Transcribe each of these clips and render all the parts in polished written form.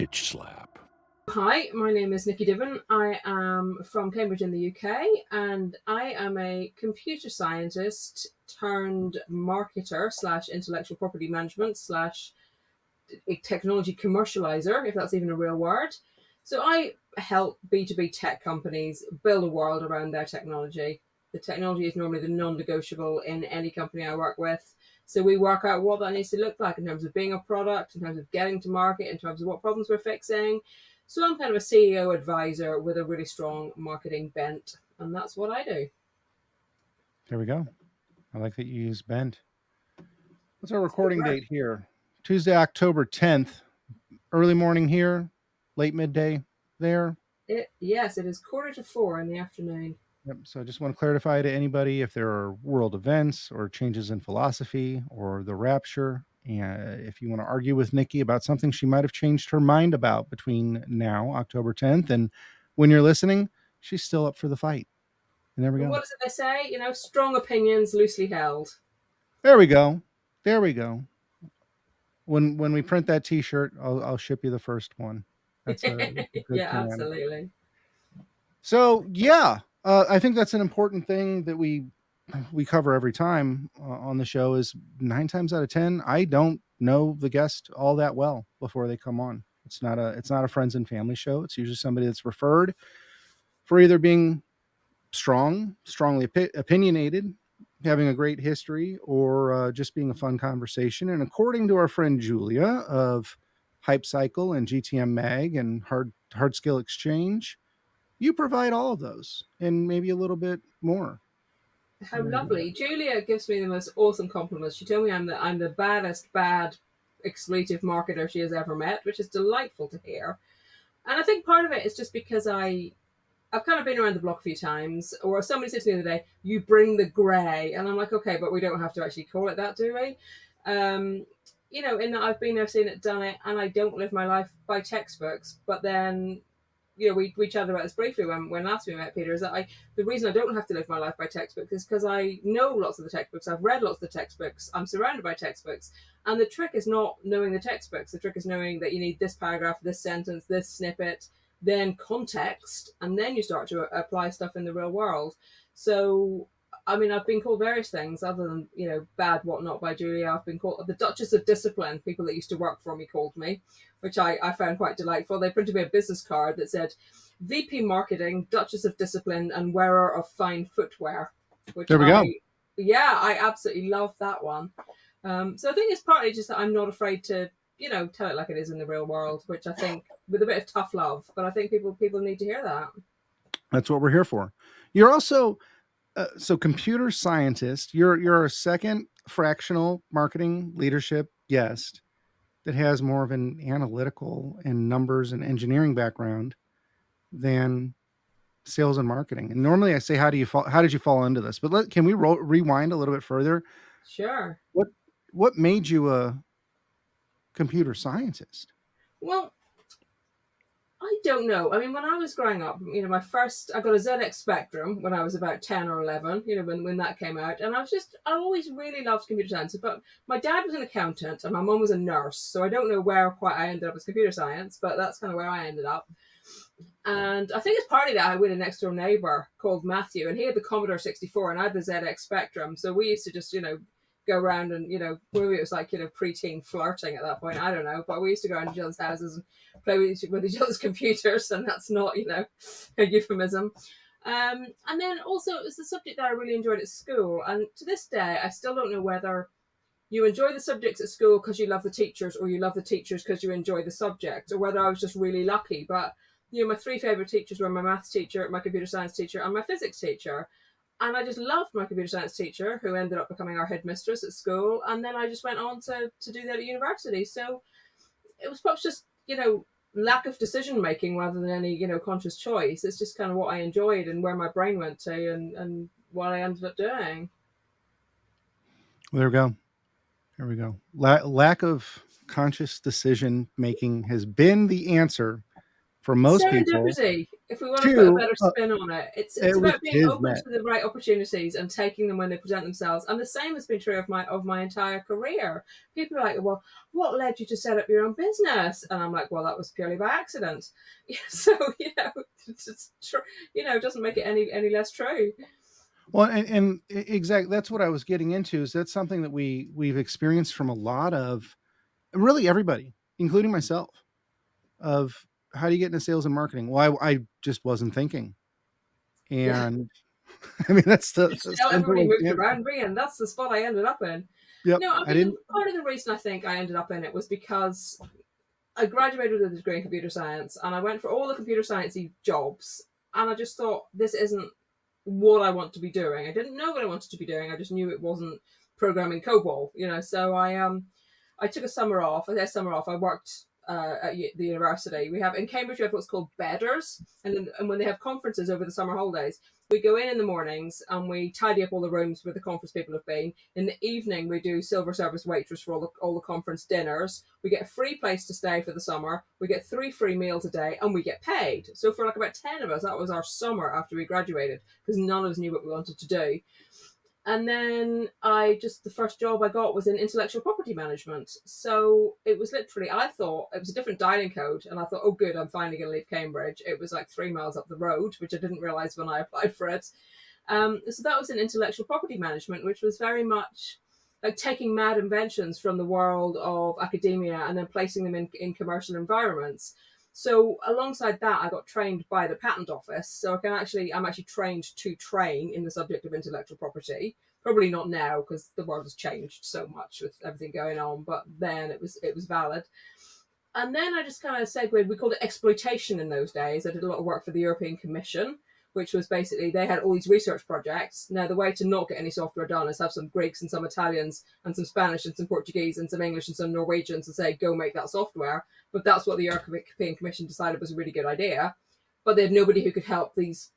Pitchslap. Hi, my name is Nicky Dibben. I am from Cambridge in the UK, and I am a computer scientist turned marketer slash intellectual property management slash technology commercializer, if that's even a real word. So I help B2B tech companies build a world around their technology. The technology is normally the non-negotiable in any company I work with. So we work out what that needs to look like in terms of being a product, in terms of getting to market, in terms of what problems we're fixing. So I'm kind of a CEO advisor with a really strong marketing bent, and that's what I do. There we go. I like that you use bent. What's our recording date here? Tuesday, October 10th. Early morning here, late midday there. Yes, it is 3:45 in the afternoon. Yep. So I just want to clarify to anybody if there are world events or changes in philosophy or the rapture. And if you want to argue with Nikki about something she might have changed her mind about between now, October 10th, and when you're listening, she's still up for the fight. And there we go. What does it they say? Strong opinions loosely held. There we go. There we go. When we print that T-shirt, I'll ship you the first one. That's a good yeah, plan. absolutely. So yeah, I think that's an important thing that we cover every time on the show. Is 9 times out of 10, I don't know the guest all that well before they come on. It's not a friends and family show. It's usually somebody that's referred for either being strongly opinionated, having a great history, or just being a fun conversation. And according to our friend Julia of Hype Cycle and GTM Mag and Hard Skill Exchange, you provide all of those and maybe a little bit more. How lovely. Julia gives me the most awesome compliments. She told me I'm the baddest bad expletive marketer she has ever met, which is delightful to hear. And I think part of it is just because I've kind of been around the block a few times, or somebody said to me the other day, you bring the grey. And I'm like, okay, but we don't have to actually call it that, do we? In that I've been there, seen it, done it, and I don't live my life by textbooks. But then, we chatted about this briefly when last we met, Peter, is that the reason I don't have to live my life by textbooks is because I know lots of the textbooks. I've read lots of the textbooks. I'm surrounded by textbooks. And the trick is not knowing the textbooks. The trick is knowing that you need this paragraph, this sentence, this snippet, then context, and then you start to apply stuff in the real world. So, I've been called various things other than, bad whatnot by Julia. I've been called the Duchess of Discipline. People that used to work for me called me, which I found quite delightful. They printed me a business card that said, VP Marketing, Duchess of Discipline, and wearer of fine footwear. Which there we go. Yeah, I absolutely love that one. So I think it's partly just that I'm not afraid to, tell it like it is in the real world, which I think with a bit of tough love, but I think people need to hear that. That's what we're here for. You're also so computer scientist. You're a second fractional marketing leadership guest that has more of an analytical and numbers and engineering background than sales and marketing. And normally I say, how did you fall into this? But can we rewind a little bit further? Sure. What made you a computer scientist? Well, I don't know. When I was growing up, I got a ZX Spectrum when I was about 10 or 11, when that came out. And I always really loved computer science. But my dad was an accountant and my mum was a nurse. So I don't know where quite I ended up as computer science, but that's kind of where I ended up. And I think it's partly that I had a next door neighbor called Matthew, and he had the Commodore 64 and I had the ZX Spectrum. So we used to just, go around and, maybe it was like, preteen flirting at that point. I don't know. But we used to go around each other's houses and play with each other's computers. And that's not, a euphemism. And then also it was the subject that I really enjoyed at school. And to this day, I still don't know whether you enjoy the subjects at school because you love the teachers, or you love the teachers because you enjoy the subject, or whether I was just really lucky. But, my three favorite teachers were my maths teacher, my computer science teacher, and my physics teacher. And I just loved my computer science teacher, who ended up becoming our headmistress at school. And then I just went on to do that at university. So it was perhaps just, lack of decision making rather than any, conscious choice. It's just kind of what I enjoyed and where my brain went to and what I ended up doing. There we go. There we go. Lack of conscious decision making has been the answer for most people. If we want to put a Two, better spin on it, it's it was about being open kismet. to the right opportunities and taking them when they present themselves. And the same has been true of my entire career. People are like, "Well, what led you to set up your own business?" And I'm like, "Well, that was purely by accident." So it doesn't make it any less true. Well, and exactly, that's what I was getting into. Is that's something that we've experienced from a lot of really everybody, including myself. Of how do you get into sales and marketing? Well, I just wasn't thinking, Yeah, and I mean that's the how everybody simplest moved answer. around me, and that's the spot I ended up in. Yep, No, I I mean didn't. part of the reason I think I ended up in it was because I graduated with a degree in computer science, and I went for all the computer sciencey jobs, and I just thought this isn't what I want to be doing. I didn't know what I wanted to be doing. I just knew it wasn't programming COBOL, So I took a summer off. I said summer off. I worked at the university. We have in Cambridge. We have what's called bedders, and when they have conferences over the summer holidays, we go in the mornings and we tidy up all the rooms where the conference people have been. In the evening, we do silver service waitress for all the conference dinners. We get a free place to stay for the summer. We get 3 free meals a day, and we get paid. So for like about 10 of us, that was our summer after we graduated, because none of us knew what we wanted to do. And then the first job I got was in intellectual property management. So it was literally, I thought it was a different dialing code. And I thought, oh, good, I'm finally going to leave Cambridge. It was like 3 miles up the road, which I didn't realize when I applied for it. So that was in intellectual property management, which was very much like taking mad inventions from the world of academia and then placing them in commercial environments. So alongside that, I got trained by the patent office. So I'm actually trained to train in the subject of intellectual property. Probably not now because the world has changed so much with everything going on, but then it was valid. And then I just kind of segued. We called it exploitation in those days. I did a lot of work for the European Commission, which was basically they had all these research projects. Now, the way to not get any software done is have some Greeks and some Italians and some Spanish and some Portuguese and some English and some Norwegians and say, go make that software. But that's what the European Commission decided was a really good idea. But they had nobody who could help these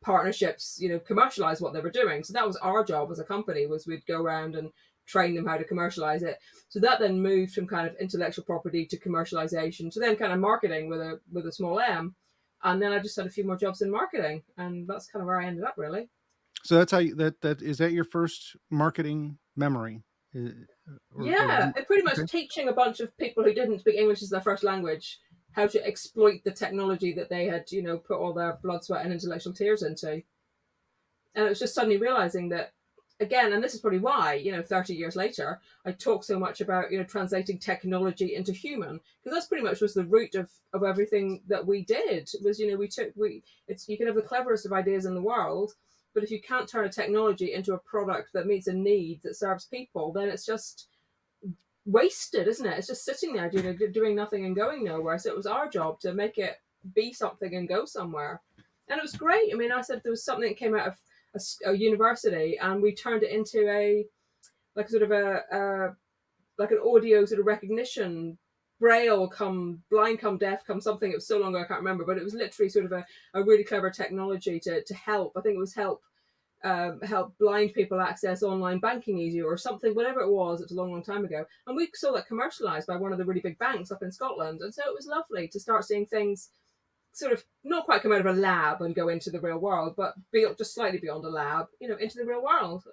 partnerships, commercialize what they were doing. So that was our job as a company, was we'd go around and train them how to commercialize it. So that then moved from kind of intellectual property to commercialization to then kind of marketing with a small m. And then I just had a few more jobs in marketing, and that's kind of where I ended up, really. So that's how that is that your first marketing memory? Yeah, it pretty much Okay. teaching a bunch of people who didn't speak English as their first language how to exploit the technology that they had, put all their blood, sweat, and intellectual tears into. And it was just suddenly realizing that, again, and this is probably why, 30 years later, I talk so much about, translating technology into human, because that's pretty much was the root of everything that we did. Was, you can have the cleverest of ideas in the world, but if you can't turn a technology into a product that meets a need that serves people, then it's just wasted, isn't it? It's just sitting there doing nothing and going nowhere. So it was our job to make it be something and go somewhere. And it was great. I mean, I said there was something that came out of a university, and we turned it into like an audio sort of recognition, braille come blind come deaf come something. It was so long ago I can't remember, but it was literally sort of a really clever technology to help. I think it was help blind people access online banking easier or something, whatever it was. It was a long time ago, and we saw that commercialized by one of the really big banks up in Scotland. And so it was lovely to start seeing things sort of not quite come out of a lab and go into the real world, but be just slightly beyond a lab, into the real world.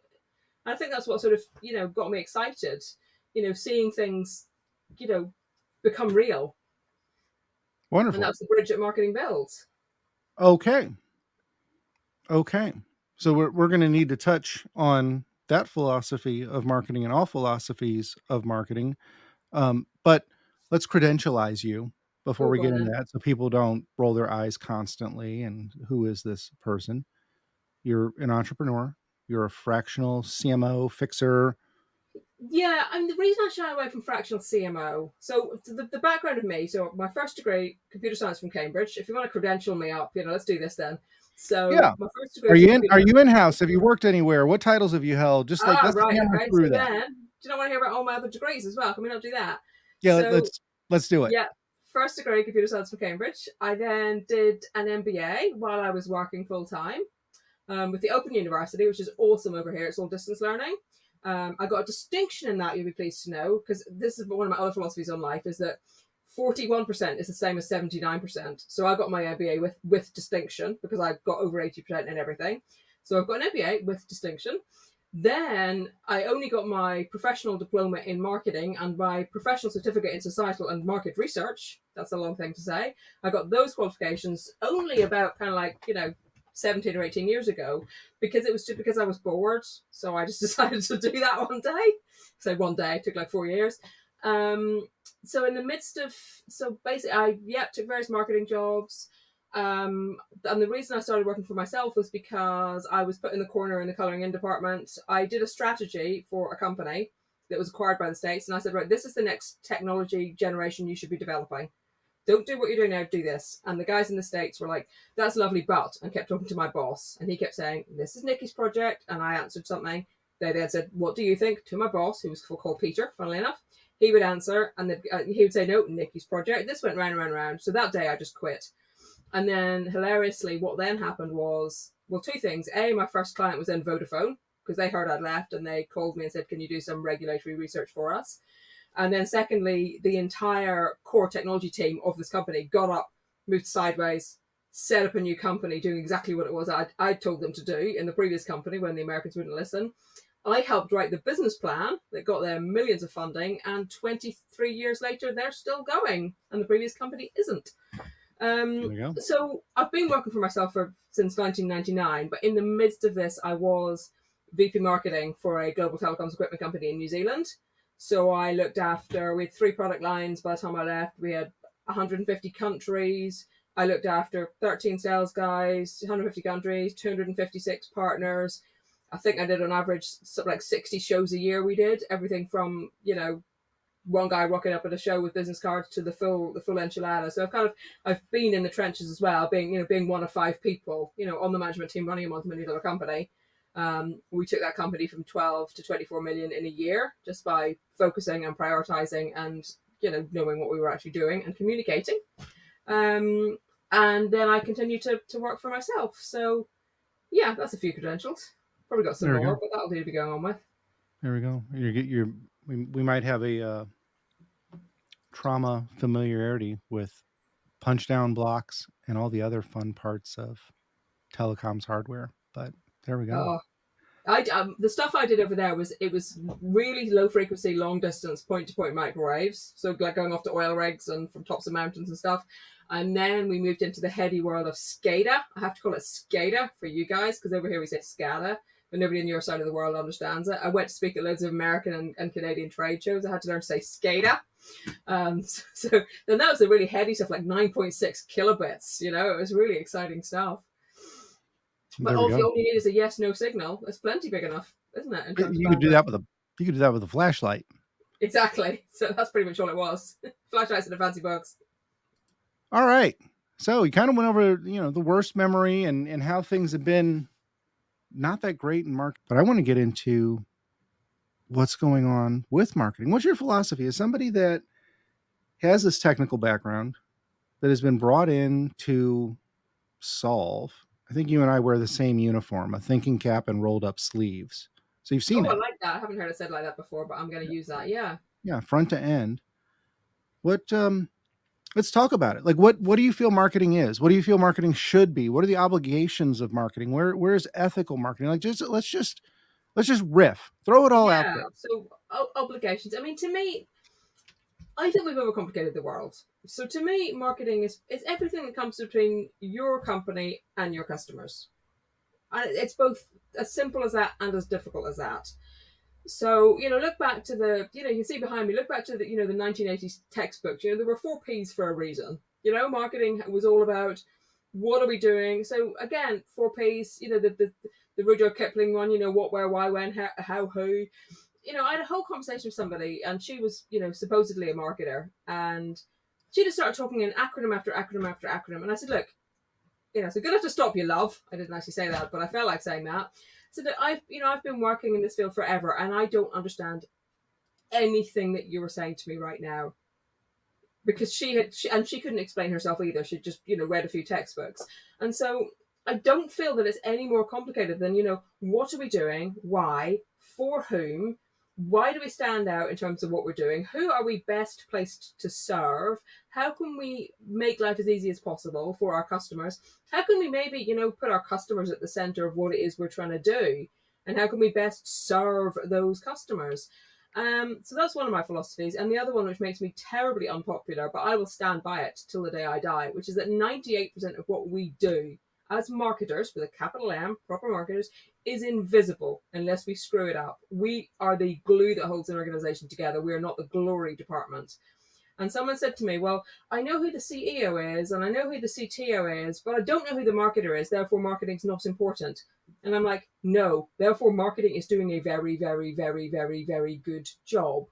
And I think that's what sort of, got me excited, seeing things, become real. And Wonderful. that's the bridge that marketing builds. Okay. So we're going to need to touch on that philosophy of marketing and all philosophies of marketing. But let's credentialize you before Oh, we go get on into then. that, so people don't roll their eyes constantly. And who is this person? You're an entrepreneur. You're a fractional CMO fixer. Yeah, and the reason I shy away from fractional CMO, so the background of me, so my first degree, computer science from Cambridge. If you want to credential me up, let's do this then. So Yeah. my first degree was in computer Are science you from in house? Have Cambridge. you worked anywhere? What titles have you held? Just like Ah, let's right, hammer okay. through So that. then, do you not want to hear about all my other degrees as well? Can we not do that? Yeah, So let's do it. yeah, first degree computer science from Cambridge. I then did an MBA while I was working full time with the Open University, which is awesome over here. It's all distance learning. I got a distinction in that, you'll be pleased to know, because this is one of my other philosophies on life, is that 41% is the same as 79%. So I got my MBA with distinction because I got over 80% in everything. So I've got an MBA with distinction. Then I only got my professional diploma in marketing and my professional certificate in societal and market research. That's a long thing to say. I got those qualifications only about kind of like, 17 or 18 years ago, because it was just because I was bored. So I just decided to do that one day. So one day, it took like 4 years. So in the midst of, so basically I took various marketing jobs. And the reason I started working for myself was because I was put in the corner in the colouring in department. I did a strategy for a company that was acquired by the States. And I said, right, this is the next technology generation you should be developing. Don't do what you're doing now, do this. And the guys in the States were like, that's lovely, but, and kept talking to my boss. And he kept saying, this is Nicky's project. And I answered something. They then said, what do you think? To my boss, who was called Peter, funnily enough. He would answer, and he would say, no, Nicky's project. This went round and round and round. So that day I just quit. And then hilariously, what then happened was, well, two things. A, my first client was then Vodafone, because they heard I'd left and they called me and said, can you do some regulatory research for us? And then secondly, the entire core technology team of this company got up, moved sideways, set up a new company doing exactly what it was I told them to do in the previous company when the Americans wouldn't listen. I helped write the business plan that got them millions of funding, and 23 years later, they're still going, and the previous company isn't. So I've been working for myself since 1999, but in the midst of this, I was VP marketing for a global telecoms equipment company in New Zealand. So I looked after, we had 3 product lines by the time I left. We had 150 countries. I looked after 13 sales guys, 150 countries, 256 partners. I think I did on average something like 60 shows a year. We did everything from, one guy rocking up at a show with business cards to the full enchilada. So I've been in the trenches as well, being one of 5 people, on the management team running a multi-million-dollar company. We took that company from 12 to 24 million in a year just by focusing and prioritizing and, knowing what we were actually doing and communicating. And then I continued to work for myself. So yeah, that's a few credentials. Probably got some more, but that'll do to be going on with. There we go. We might have a trauma familiarity with punch down blocks and all the other fun parts of telecoms hardware, but there we go. The stuff I did over there was really low frequency, long distance, point to point microwaves. So like going off to oil rigs and from tops of mountains and stuff. And then we moved into the heady world of SCADA. I have to call it SCADA for you guys, because over here we say SCADA, but nobody in your side of the world understands it. I went to speak at loads of American and Canadian trade shows. I had to learn to say SCADA. So then that was the really heady stuff, like 9.6 kilobits. It was really exciting stuff. But all you need is a yes/no signal. It's plenty big enough, isn't it? You could do that with a flashlight. Exactly. So that's pretty much all it was. Flashlights and the fancy bugs. All right. So we kind of went over, the worst memory and how things have been not that great in marketing. But I want to get into what's going on with marketing. What's your philosophy as somebody that has this technical background that has been brought in to solve? I think you and I wear the same uniform, a thinking cap and rolled up sleeves. So you've seen it. I like that. I haven't heard it said like that before, but I'm going to use that. Yeah. Yeah. Front to end. Let's talk about it. Like, what do you feel marketing is? What do you feel marketing should be? What are the obligations of marketing? Where's ethical marketing? Like, let's just riff, throw it all out there. So obligations. I mean, to me, I think we've overcomplicated the world. So to me, marketing is everything that comes between your company and your customers. And it's both as simple as that and as difficult as that. So, look back to the, you can see behind me, look back to the, the 1980s textbooks. There were 4 Ps for a reason. Marketing was all about what are we doing? So again, 4 Ps, the Rudyard Kipling one, what, where, why, when, how, who. I had a whole conversation with somebody, and she was, supposedly a marketer, and she just started talking in acronym after acronym after acronym. And I said, look, so good enough to stop you, love. I didn't actually say that, but I felt like saying that. So that I've been working in this field forever, and I don't understand anything that you were saying to me right now, because she couldn't explain herself either. She'd just read a few textbooks, and so I don't feel that it's any more complicated than what are we doing, why, for whom, Why do we stand out in terms of what we're doing? Who are we best placed to serve? How can we make life as easy as possible for our customers? How can we maybe, put our customers at the center of what it is we're trying to do? And how can we best serve those customers? So that's one of my philosophies. And the other one, which makes me terribly unpopular, but I will stand by it till the day I die, which is that 98% of what we do as marketers, with a capital M, proper marketers, is invisible unless we screw it up. We are the glue that holds an organization together. We are not the glory department. And someone said to me, well, I know who the CEO is and I know who the CTO is, but I don't know who the marketer is. Therefore, marketing's not important. And I'm like, no, therefore, marketing is doing a very, very, very, very, very good job.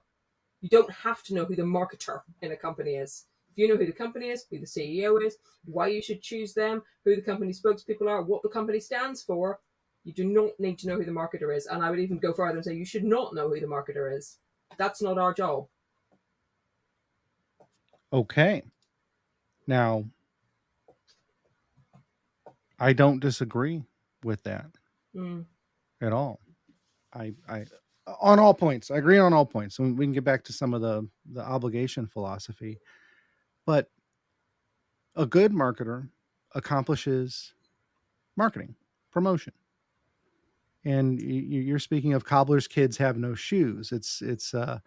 You don't have to know who the marketer in a company is. If you know who the company is, who the CEO is, why you should choose them, who the company spokespeople are, what the company stands for, you do not need to know who the marketer is. And I would even go further and say you should not know who the marketer is. That's not our job. Okay. Now, I don't disagree with that at all. I on all points, I agree on all points. And we can get back to some of the obligation philosophy, but a good marketer accomplishes marketing, promotion. And you're speaking of cobbler's kids have no shoes. It's a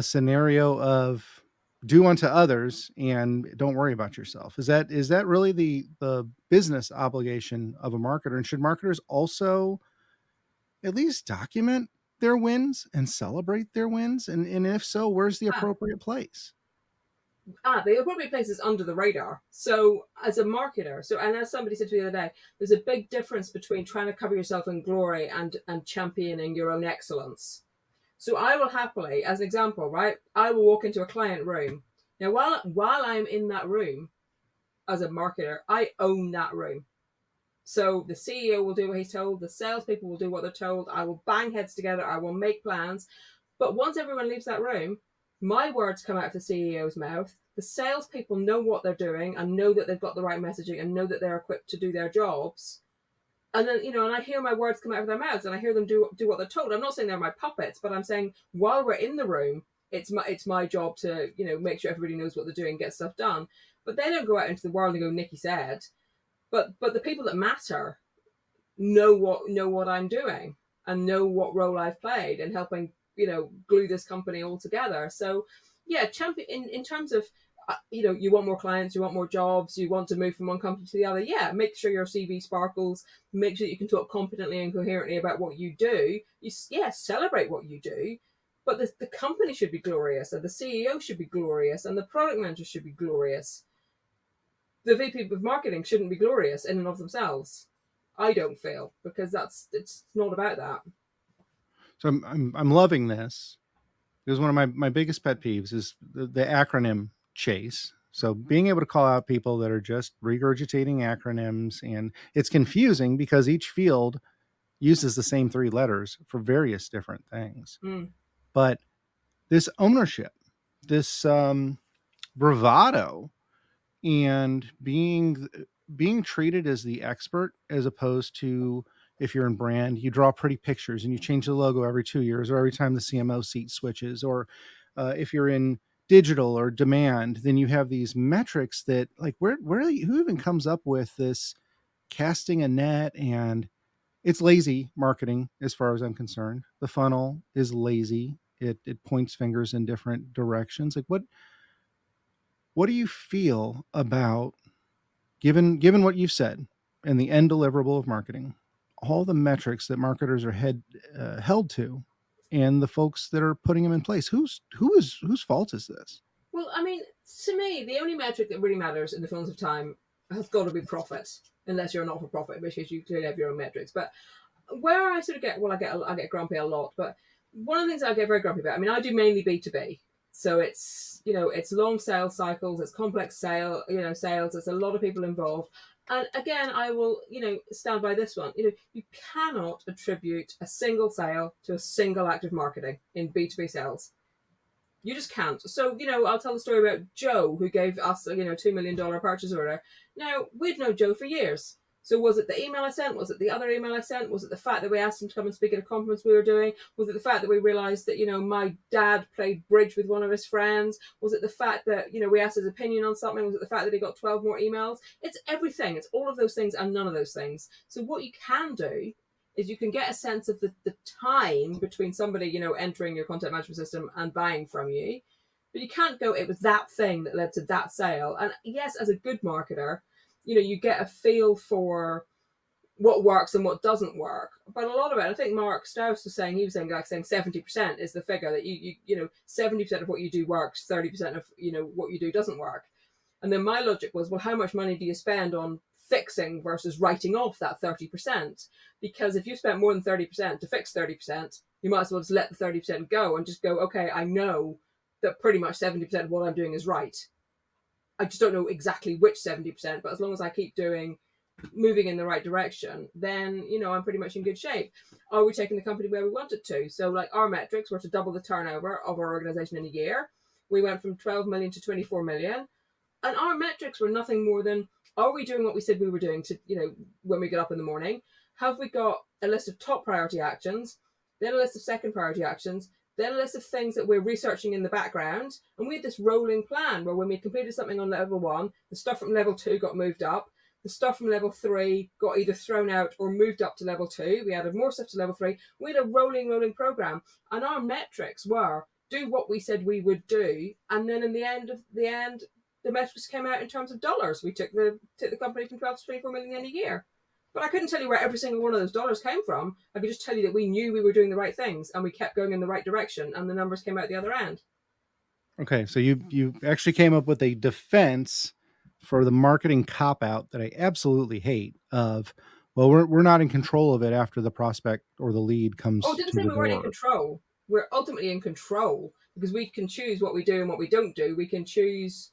scenario of do unto others and don't worry about yourself. Is that really the business obligation of a marketer? And should marketers also at least document their wins and celebrate their wins? And if so, where's the appropriate place? The appropriate place is under the radar. So as a marketer, and as somebody said to me the other day, there's a big difference between trying to cover yourself in glory and championing your own excellence. So I will happily, as an example, right, I will walk into a client room. Now, while I'm in that room as a marketer, I own that room. So the CEO will do what he's told, the salespeople will do what they're told, I will bang heads together, I will make plans. But once everyone leaves that room, my words come out of the CEO's mouth. The salespeople know what they're doing and know that they've got the right messaging and know that they're equipped to do their jobs. And then, and I hear my words come out of their mouths and I hear them do what they're told. I'm not saying they're my puppets, but I'm saying while we're in the room, it's my job to, make sure everybody knows what they're doing, get stuff done. But they don't go out into the world and go, Nicky said. But the people that matter know what I'm doing and know what role I've played in helping, glue this company all together. So yeah, champion in terms of, you want more clients, you want more jobs, you want to move from one company to the other. Yeah, make sure your CV sparkles, make sure you can talk competently and coherently about what you do. Celebrate what you do, but the company should be glorious and the CEO should be glorious and the product manager should be glorious. The VP of marketing shouldn't be glorious in and of themselves. I don't feel, because it's not about that. So I'm loving this. Because one of my biggest pet peeves is the acronym chase. So being able to call out people that are just regurgitating acronyms, and it's confusing because each field uses the same 3 letters for various different things. But this ownership, this bravado, and being treated as the expert, as opposed to, if you're in brand, you draw pretty pictures and you change the logo every 2 years or every time the CMO seat switches, or if you're in digital or demand, then you have these metrics that, like, who even comes up with this casting a net? And it's lazy marketing as far as I'm concerned. The funnel is lazy. It points fingers in different directions. Like, what do you feel about, given what you've said and the end deliverable of marketing, all the metrics that marketers are held to, and the folks that are putting them in place? Whose fault is this? Well, I mean, to me, the only metric that really matters in the fullness of time has got to be profit, unless you're not for profit, in which case you clearly have your own metrics. But where I sort of I get grumpy a lot. But one of the things I get very grumpy about, I mean, I do mainly B2B. So it's, it's long sales cycles, it's complex sales, there's a lot of people involved. And again, I will, stand by this one. You cannot attribute a single sale to a single act of marketing in B2B sales. You just can't. So, I'll tell the story about Joe, who gave us a, $2 million purchase order. Now, we'd known Joe for years. So was it the email I sent? Was it the other email I sent? Was it the fact that we asked him to come and speak at a conference we were doing? Was it the fact that we realized that, my dad played bridge with one of his friends? Was it the fact that, we asked his opinion on something? Was it the fact that he got 12 more emails? It's everything. It's all of those things and none of those things. So what you can do is you can get a sense of the time between somebody, entering your content management system and buying from you. But you can't go, it was that thing that led to that sale. And yes, as a good marketer, you get a feel for what works and what doesn't work. But a lot of it, I think Mark Strauss was saying 70% is the figure that you 70% of what you do works, 30% of, what you do doesn't work. And then my logic was, well, how much money do you spend on fixing versus writing off that 30%? Because if you spent more than 30% to fix 30%, you might as well just let the 30% go and just go, okay, I know that pretty much 70% of what I'm doing is right. I just don't know exactly which 70%, but as long as I keep moving in the right direction, then, I'm pretty much in good shape. Are we taking the company where we want it to? So like our metrics were to double the turnover of our organization in a year. We went from 12 million to 24 million. And our metrics were nothing more than, are we doing what we said we were doing to, when we get up in the morning? Have we got a list of top priority actions, then a list of second priority actions, then a list of things that we're researching in the background? And we had this rolling plan where when we completed something on level 1, the stuff from level 2 got moved up. The stuff from level 3 got either thrown out or moved up to level 2. We added more stuff to level 3. We had a rolling program. And our metrics were, do what we said we would do. And then in the end, the metrics came out in terms of dollars. We took the company from 12 to 24 million in a year. But I couldn't tell you where every single one of those dollars came from. I could just tell you that we knew we were doing the right things and we kept going in the right direction and the numbers came out the other end. Okay, so you actually came up with a defense for the marketing cop-out that I absolutely hate of, well, we're not in control of it after the prospect or the lead comes Oh, didn't to say the we weren't in door. control. We're ultimately in control because we can choose what we do and what we don't do. We can choose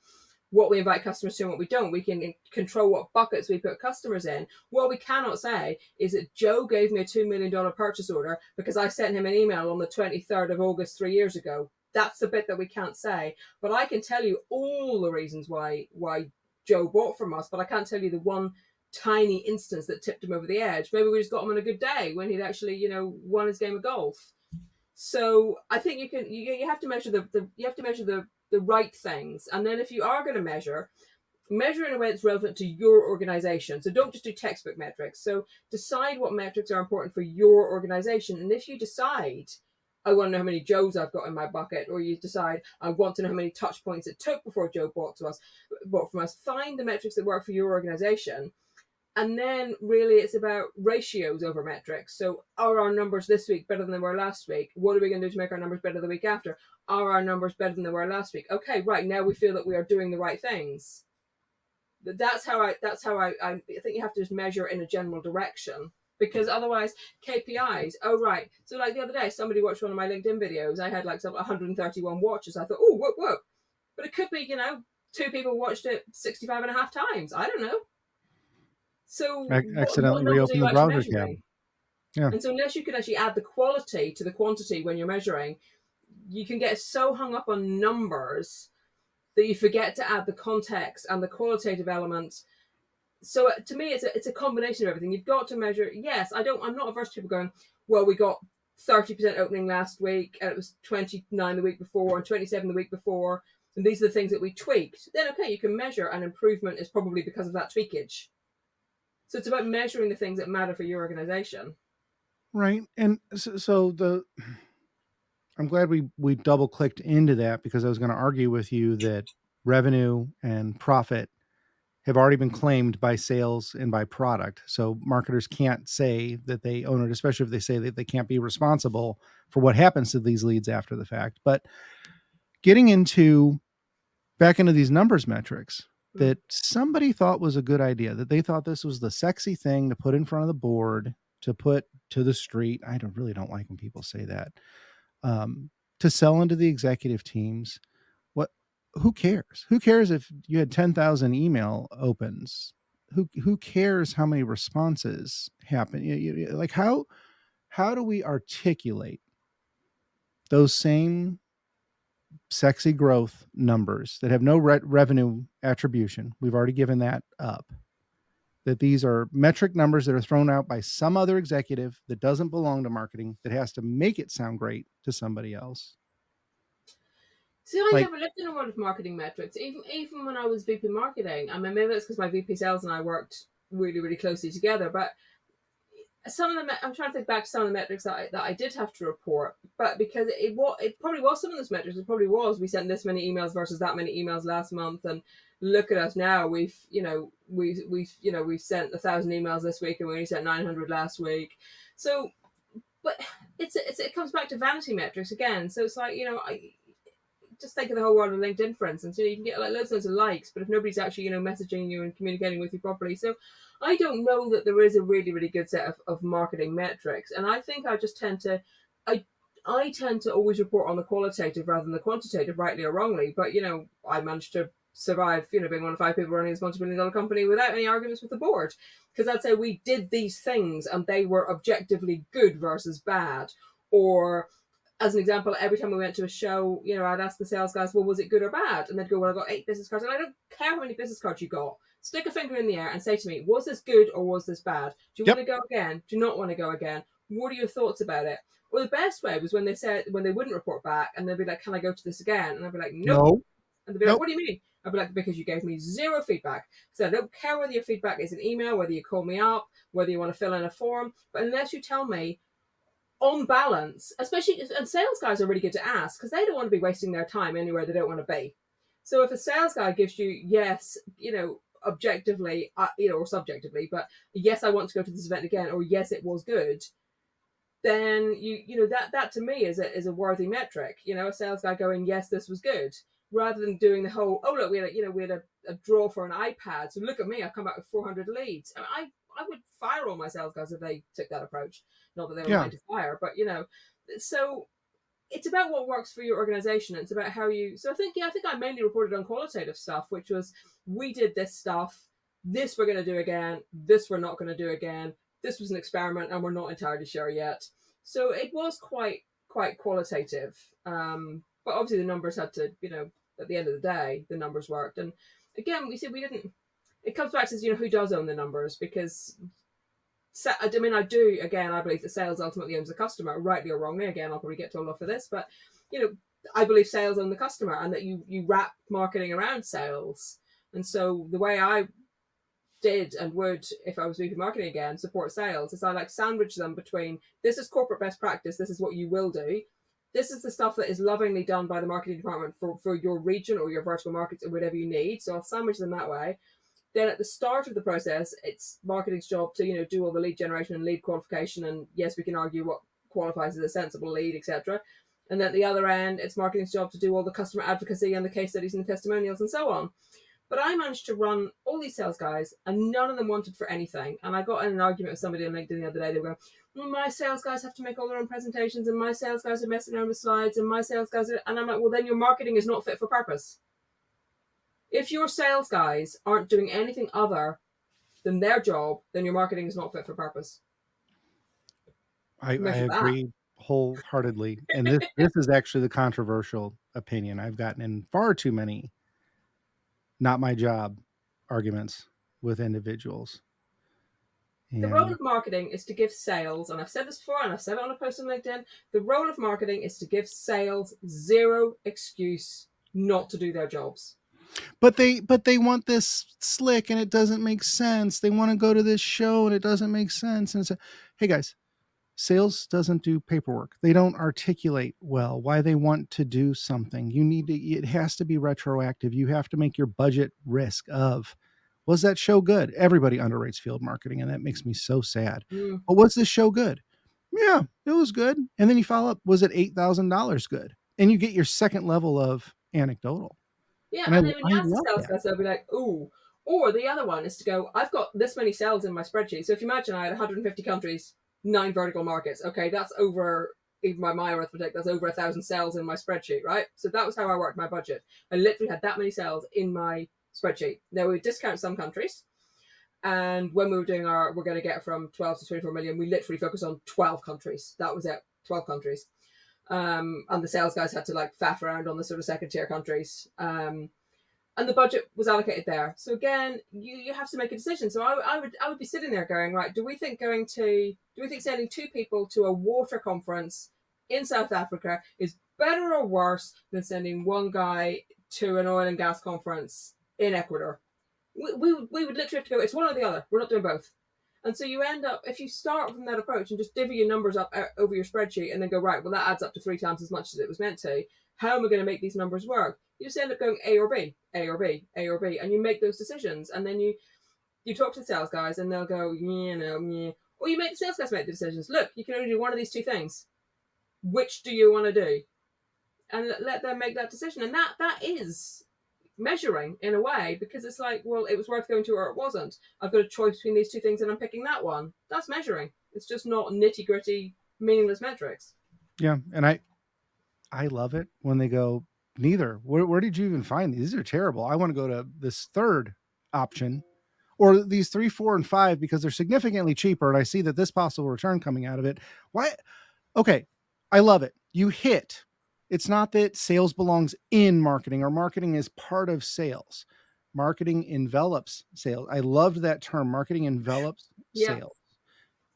what we invite customers to and what we don't. We can control what buckets we put customers in. What we cannot say is that Joe gave me a $2 million purchase order because I sent him an email on the 23rd of August 3 years ago. That's the bit that we can't say. But I can tell you all the reasons why Joe bought from us, but I can't tell you the one tiny instance that tipped him over the edge. Maybe we just got him on a good day when he'd actually, won his game of golf. So I think you have to measure the right things. And then if you are going to measure in a way that's relevant to your organization. So don't just do textbook metrics. So decide what metrics are important for your organization. And if you decide, I want to know how many Joes I've got in my bucket, or you decide, I want to know how many touch points it took before Joe bought from us, find the metrics that work for your organization. And then really it's about ratios over metrics. So are our numbers this week better than they were last week? What are we going to do to make our numbers better the week after? Are our numbers better than they were last week? Okay, right, now we feel that we are doing the right things. That's how I think you have to just measure in a general direction, because otherwise KPIs. Oh, right. So like the other day, somebody watched one of my LinkedIn videos. I had like 131 watches. I thought, oh, whoop. But it could be, 2 people watched it 65 and a half times. I don't know. So Accidentally what numbers are reopen you the actually browser tab. measuring? Yeah. And so unless you can actually add the quality to the quantity when you're measuring, you can get so hung up on numbers that you forget to add the context and the qualitative elements. So to me, it's a combination of everything. You've got to measure. Yes, I'm not averse to people going, well, we got 30% opening last week and it was 29 the week before and 27 the week before. And these are the things that we tweaked. Then, okay, you can measure an improvement is probably because of that tweakage. So it's about measuring the things that matter for your organization. Right. And so I'm glad we double clicked into that, because I was going to argue with you that revenue and profit have already been claimed by sales and by product. So marketers can't say that they own it, especially if they say that they can't be responsible for what happens to these leads after the fact. But getting back into these numbers metrics that somebody thought was a good idea, that they thought this was the sexy thing to put in front of the board, to put to the street. I really don't like when people say that. To sell into the executive teams. Who cares? Who cares if you had 10,000 email opens? Who cares how many responses happen? Like how do we articulate those same sexy growth numbers that have no revenue attribution? We've already given that up. that these are metric numbers that are thrown out by some other executive that doesn't belong to marketing, that has to make it sound great to somebody else. See, I Like, never lived in a world of marketing metrics. Even when I was VP marketing, I mean, maybe that's because my VP sales and I worked really, really closely together. But some of the I'm trying to think back to some of the metrics that I did have to report, but because it probably was some of those metrics. It probably was we sent this many emails versus that many emails last month, and look at us now. We've sent 1,000 emails this week, and we only sent 900 last week. So, but it comes back to vanity metrics again. So it's like I just think of the whole world of LinkedIn, for instance. You can get like loads of likes, but if nobody's actually messaging you and communicating with you properly, so I don't know that there is a really, really good set of marketing metrics. And I think I just tend to, I tend to always report on the qualitative rather than the quantitative, rightly or wrongly. But I managed to survive, being one of 5 people running this multi-billion-dollar company without any arguments with the board, because I'd say we did these things and they were objectively good versus bad, or as an example, every time we went to a show, I'd ask the sales guys, well, was it good or bad? And they'd go, well, I got 8 business cards. And I don't care how many business cards you got. Stick a finger in the air and say to me, was this good or was this bad? Do you want to go again? Do you not want to go again? What are your thoughts about it? Well, the best way was when they wouldn't report back and they'd be like, can I go to this again? And I'd be like, nope. no. And they'd be like, what do you mean? I'd be like, because you gave me 0 feedback. So I don't care whether your feedback is an email, whether you call me up, whether you want to fill in a form. But unless you tell me, on balance, especially, and sales guys are really good to ask because they don't want to be wasting their time anywhere they don't want to be. So if a sales guy gives you yes, objectively, or subjectively, but yes, I want to go to this event again, or yes, it was good, then that to me is a worthy metric. A sales guy going, yes, this was good, rather than doing the whole, oh look, we had a draw for an iPad, so look at me, I've come back with 400 leads. I would fire all my sales guys if they took that approach. Not that they were made to fire, but so it's about what works for your organization. It's about how you. So I think I mainly reported on qualitative stuff, which was we did this stuff, this we're going to do again, this we're not going to do again. This was an experiment, and we're not entirely sure yet. So it was quite qualitative. But obviously the numbers had to, at the end of the day, the numbers worked. And again, we didn't. It comes back to who does own the numbers, because I believe that sales ultimately owns the customer, rightly or wrongly. Again, I'll probably get told off for this, but I believe sales own the customer, and that you wrap marketing around sales. And so the way I did and would, if I was VP marketing again, support sales, is I sandwich them between, this is corporate best practice, this is what you will do, this is the stuff that is lovingly done by the marketing department for your region or your vertical markets or whatever you need. So I'll sandwich them that way. Then at the start of the process, it's marketing's job to do all the lead generation and lead qualification, and yes, we can argue what qualifies as a sensible lead, etc. And then at the other end, it's marketing's job to do all the customer advocacy and the case studies and the testimonials and so on. But I managed to run all these sales guys, and none of them wanted for anything. And I got in an argument with somebody on LinkedIn the other day. They were going, well, my sales guys have to make all their own presentations, and my sales guys are messing around with slides, and my sales guys are... And I'm like, well, then your marketing is not fit for purpose. If your sales guys aren't doing anything other than their job, then your marketing is not fit for purpose. I agree wholeheartedly. And this is actually the controversial opinion. I've gotten in far too many not my job arguments with individuals. The role of marketing is to give sales, and I've said this before, and I've said it on a post on LinkedIn, the role of marketing is to give sales 0 excuse not to do their jobs. But they want this slick, and it doesn't make sense. They want to go to this show, and it doesn't make sense. And it's hey guys, sales doesn't do paperwork. They don't articulate well why they want to do something. It has to be retroactive. You have to make your budget risk of, was that show good? Everybody underrates field marketing, and that makes me so sad. But was this show good? Yeah, it was good. And then you follow up, was it $8,000 good? And you get your second level of anecdotal. Yeah, and then when you ask the sales guys, they'll be like, ooh. Or the other one is to go, I've got this many sales in my spreadsheet. So if you imagine I had 150 countries, 9 vertical markets. Okay, that's over, even by my arithmetic, that's over 1,000 sales in my spreadsheet, right? So that was how I worked my budget. I literally had that many sales in my spreadsheet. Now we discount some countries. And when we were doing we're going to get from 12 to 24 million, we literally focused on 12 countries. That was it, 12 countries. And the sales guys had to faff around on the sort of second tier countries. and the budget was allocated there. So again, you have to make a decision. So I would be sitting there going, right, do we think sending 2 people to a water conference in South Africa is better or worse than sending 1 guy to an oil and gas conference in Ecuador? We would literally have to go, it's one or the other. We're not doing both. And so you end up, if you start from that approach and just divvy your numbers up over your spreadsheet and then go, right, well, that adds up to 3 times as much as it was meant to. How am I going to make these numbers work? You just end up going A or B, A or B, A or B, and you make those decisions. And then you talk to the sales guys and they'll go, yeah, no, yeah. Or you make the sales guys make the decisions. Look, you can only do one of these 2 things. Which do you want to do? And let them make that decision. And that is measuring in a way, because it's like, well, it was worth going to or it wasn't. I've got a choice between these 2 things and I'm picking that one. That's measuring. It's just not nitty gritty, meaningless metrics. Yeah. And I love it when they go, neither. Where did you even find these? These are terrible. I want to go to this third option, or these 3, 4, and 5 because they're significantly cheaper. And I see that this possible return coming out of it. Why? Okay. I love it. You hit. It's not that sales belongs in marketing, or marketing is part of sales. Marketing envelops sales. I loved that term. Marketing envelops sales.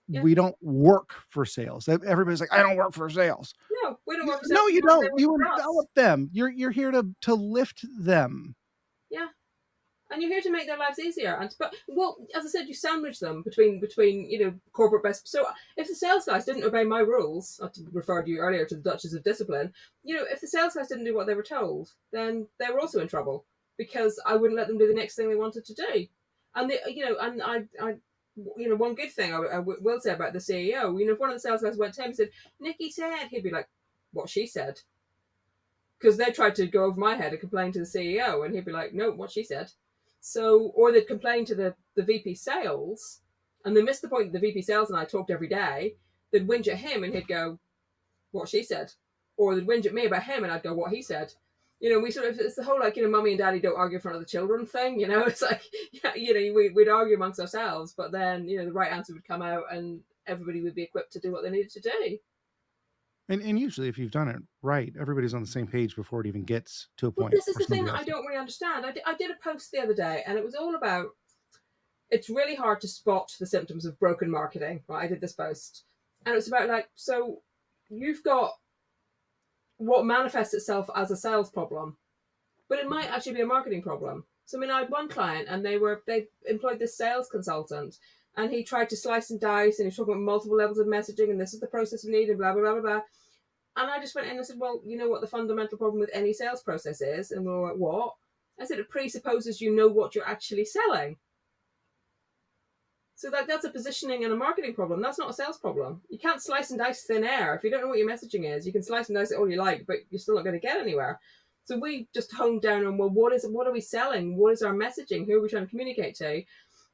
Yeah. We don't work for sales. Everybody's like, I don't work for sales. No, we don't work for sales. No, you don't. You envelop them. You're here to lift them. Yeah. And you're here to make their lives easier. But as I said, you sandwich them between corporate best. So if the sales guys didn't obey my rules, I referred you earlier to the Duchess of Discipline. If the sales guys didn't do what they were told, then they were also in trouble, because I wouldn't let them do the next thing they wanted to do. And one good thing I will say about the CEO, if one of the sales guys went to him and said, Nicky said, he'd be like, what she said? Because they tried to go over my head and complain to the CEO, and he'd be like, no, what she said. So, or they'd complain to the VP sales, and they missed the point that the VP sales and I talked every day. They'd whinge at him and he'd go, what she said. Or they'd whinge at me about him and I'd go, what he said. We sort of, it's the whole mummy and daddy don't argue in front of the children thing, it's like, we'd argue amongst ourselves, but then, the right answer would come out and everybody would be equipped to do what they needed to do. And usually if you've done it right, everybody's on the same page before it even gets to a point. Well, this is the thing that I don't really understand. I did a post the other day and it was all about, it's really hard to spot the symptoms of broken marketing. Right? I did this post and it was about so you've got what manifests itself as a sales problem, but it might actually be a marketing problem. So I had one client and they employed this sales consultant, and he tried to slice and dice, and he was talking about multiple levels of messaging, and this is the process we need, and blah, blah, blah, blah, blah. And I just went in and said, well, you know what the fundamental problem with any sales process is? And we were like, what? I said, it presupposes you know what you're actually selling. So that's a positioning and a marketing problem. That's not a sales problem. You can't slice and dice thin air. If you don't know what your messaging is, you can slice and dice it all you like, but you're still not going to get anywhere. So we just honed down on, well, what are we selling? What is our messaging? Who are we trying to communicate to?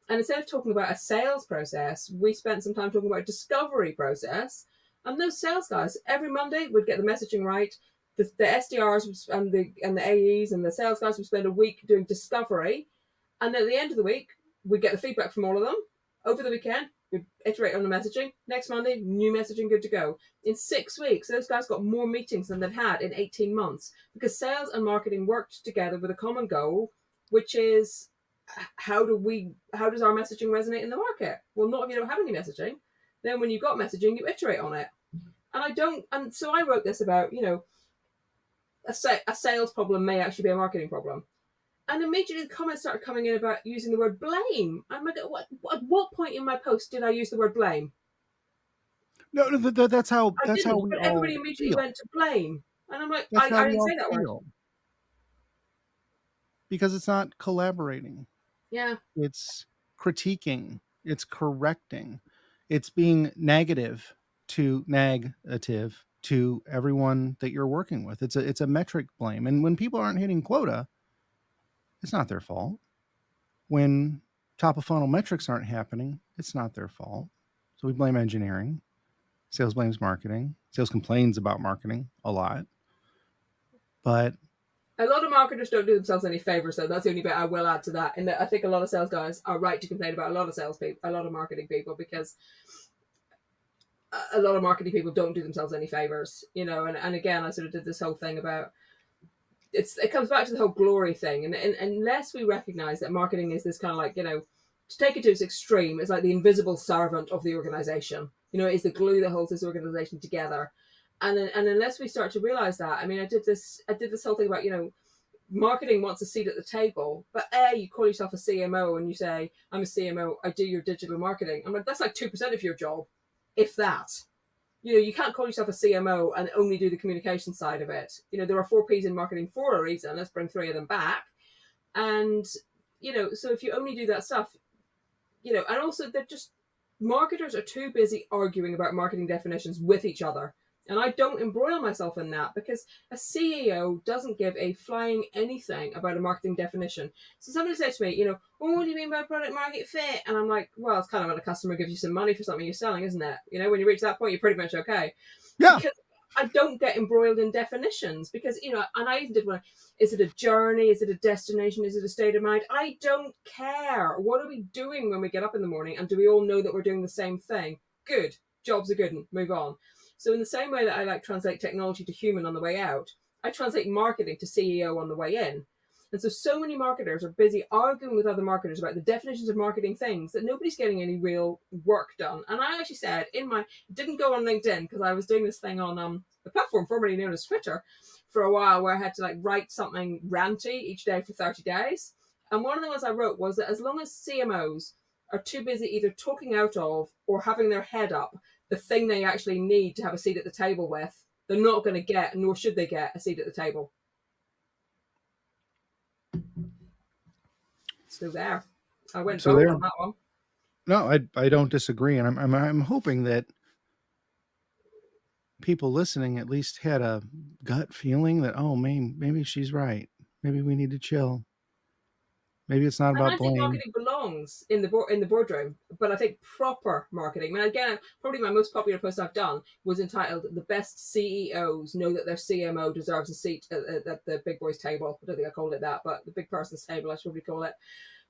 And instead of talking about a sales process, we spent some time talking about a discovery process. And those sales guys, every Monday, would get the messaging right. The SDRs and the AEs and the sales guys would spend a week doing discovery. And at the end of the week, we'd get the feedback from all of them. Over the weekend, we'd iterate on the messaging. Next Monday, new messaging, good to go. In 6 weeks, those guys got more meetings than they'd had in 18 months, because sales and marketing worked together with a common goal, which is, how does our messaging resonate in the market? Well, not if you don't have any messaging. Then when you've got messaging, you iterate on it. And so I wrote this about, a sales problem may actually be a marketing problem. And immediately the comments started coming in about using the word blame. I'm like, at what point in my post did I use the word blame? No, that's how we everybody immediately went to blame. And I'm like, I didn't say that word. Because it's not collaborating. Yeah. It's critiquing. It's correcting. It's being negative to everyone that you're working with. It's a metric blame. And when people aren't hitting quota, it's not their fault. When top of funnel metrics aren't happening, it's not their fault. So we blame engineering. Sales blames marketing. Sales complains about marketing a lot. But a lot of marketers don't do themselves any favors, though. That's the only bit I will add to that. And I think a lot of sales guys are right to complain about a lot of marketing people, because a lot of marketing people don't do themselves any favors, And again, I sort of did this whole thing about it comes back to the whole glory thing, and unless we recognize that marketing is this kind of like, to take it to its extreme, it's like the invisible servant of the organization. It's the glue that holds this organization together. And unless we start to realize that, I mean, I did this whole thing about, marketing wants a seat at the table, but you call yourself a CMO and you say, I'm a CMO, I do your digital marketing. I'm like, that's like 2% of your job, if that. You can't call yourself a CMO and only do the communication side of it. There are 4Ps in marketing for a reason. Let's bring 3 of them back. And, so if you only do that stuff, and also they're just, marketers are too busy arguing about marketing definitions with each other. And I don't embroil myself in that, because a CEO doesn't give a flying anything about a marketing definition. So somebody said to me, what do you mean by product market fit? And I'm like, well, it's kind of when a customer gives you some money for something you're selling, isn't it? When you reach that point, you're pretty much okay. Yeah. Because I don't get embroiled in definitions, because, and I even did one, is it a journey? Is it a destination? Is it a state of mind? I don't care. What are we doing when we get up in the morning? And do we all know that we're doing the same thing? Good. Job's a good one. Move on. So in the same way that I translate technology to human on the way out, I translate marketing to CEO on the way in. And so many marketers are busy arguing with other marketers about the definitions of marketing things that nobody's getting any real work done. And I actually said didn't go on LinkedIn, because I was doing this thing on the platform formerly known as Twitter for a while, where I had to write something ranty each day for 30 days. And one of the ones I wrote was that as long as CMOs are too busy either talking out of or having their head up the thing they actually need to have a seat at the table with, they're not going to get, nor should they get, a seat at the table. So there. I went bold on that one. No, I don't disagree, and I'm hoping that people listening at least had a gut feeling that, oh, maybe she's right. Maybe we need to chill. Maybe it's not about blame. I think marketing belongs in the boardroom, but I think proper marketing. I mean, again, probably my most popular post I've done was entitled "The Best CEOs Know That Their CMO Deserves a Seat at the big boys' table." I don't think I called it that, but the big person's table, I should probably call it,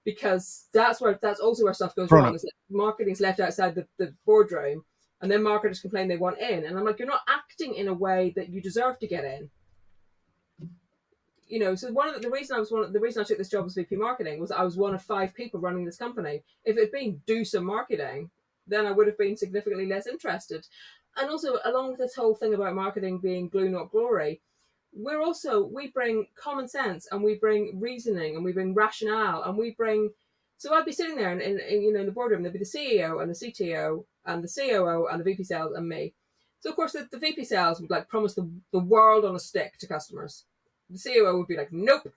because that's also where stuff goes wrong. Is that marketing's left outside the boardroom, and then marketers complain they want in, and I'm like, you're not acting in a way that you deserve to get in. So the reason I took this job as VP marketing was that I was one of 5 people running this company. If it had been do some marketing, then I would have been significantly less interested. And also, along with this whole thing about marketing being glue, not glory, we bring common sense, and we bring reasoning, and we bring rationale, and we bring. So I'd be sitting there in the boardroom. There'd be the CEO and the CTO and the COO and the VP sales and me. So of course the VP sales would promise the world on a stick to customers. The COO would be like, nope.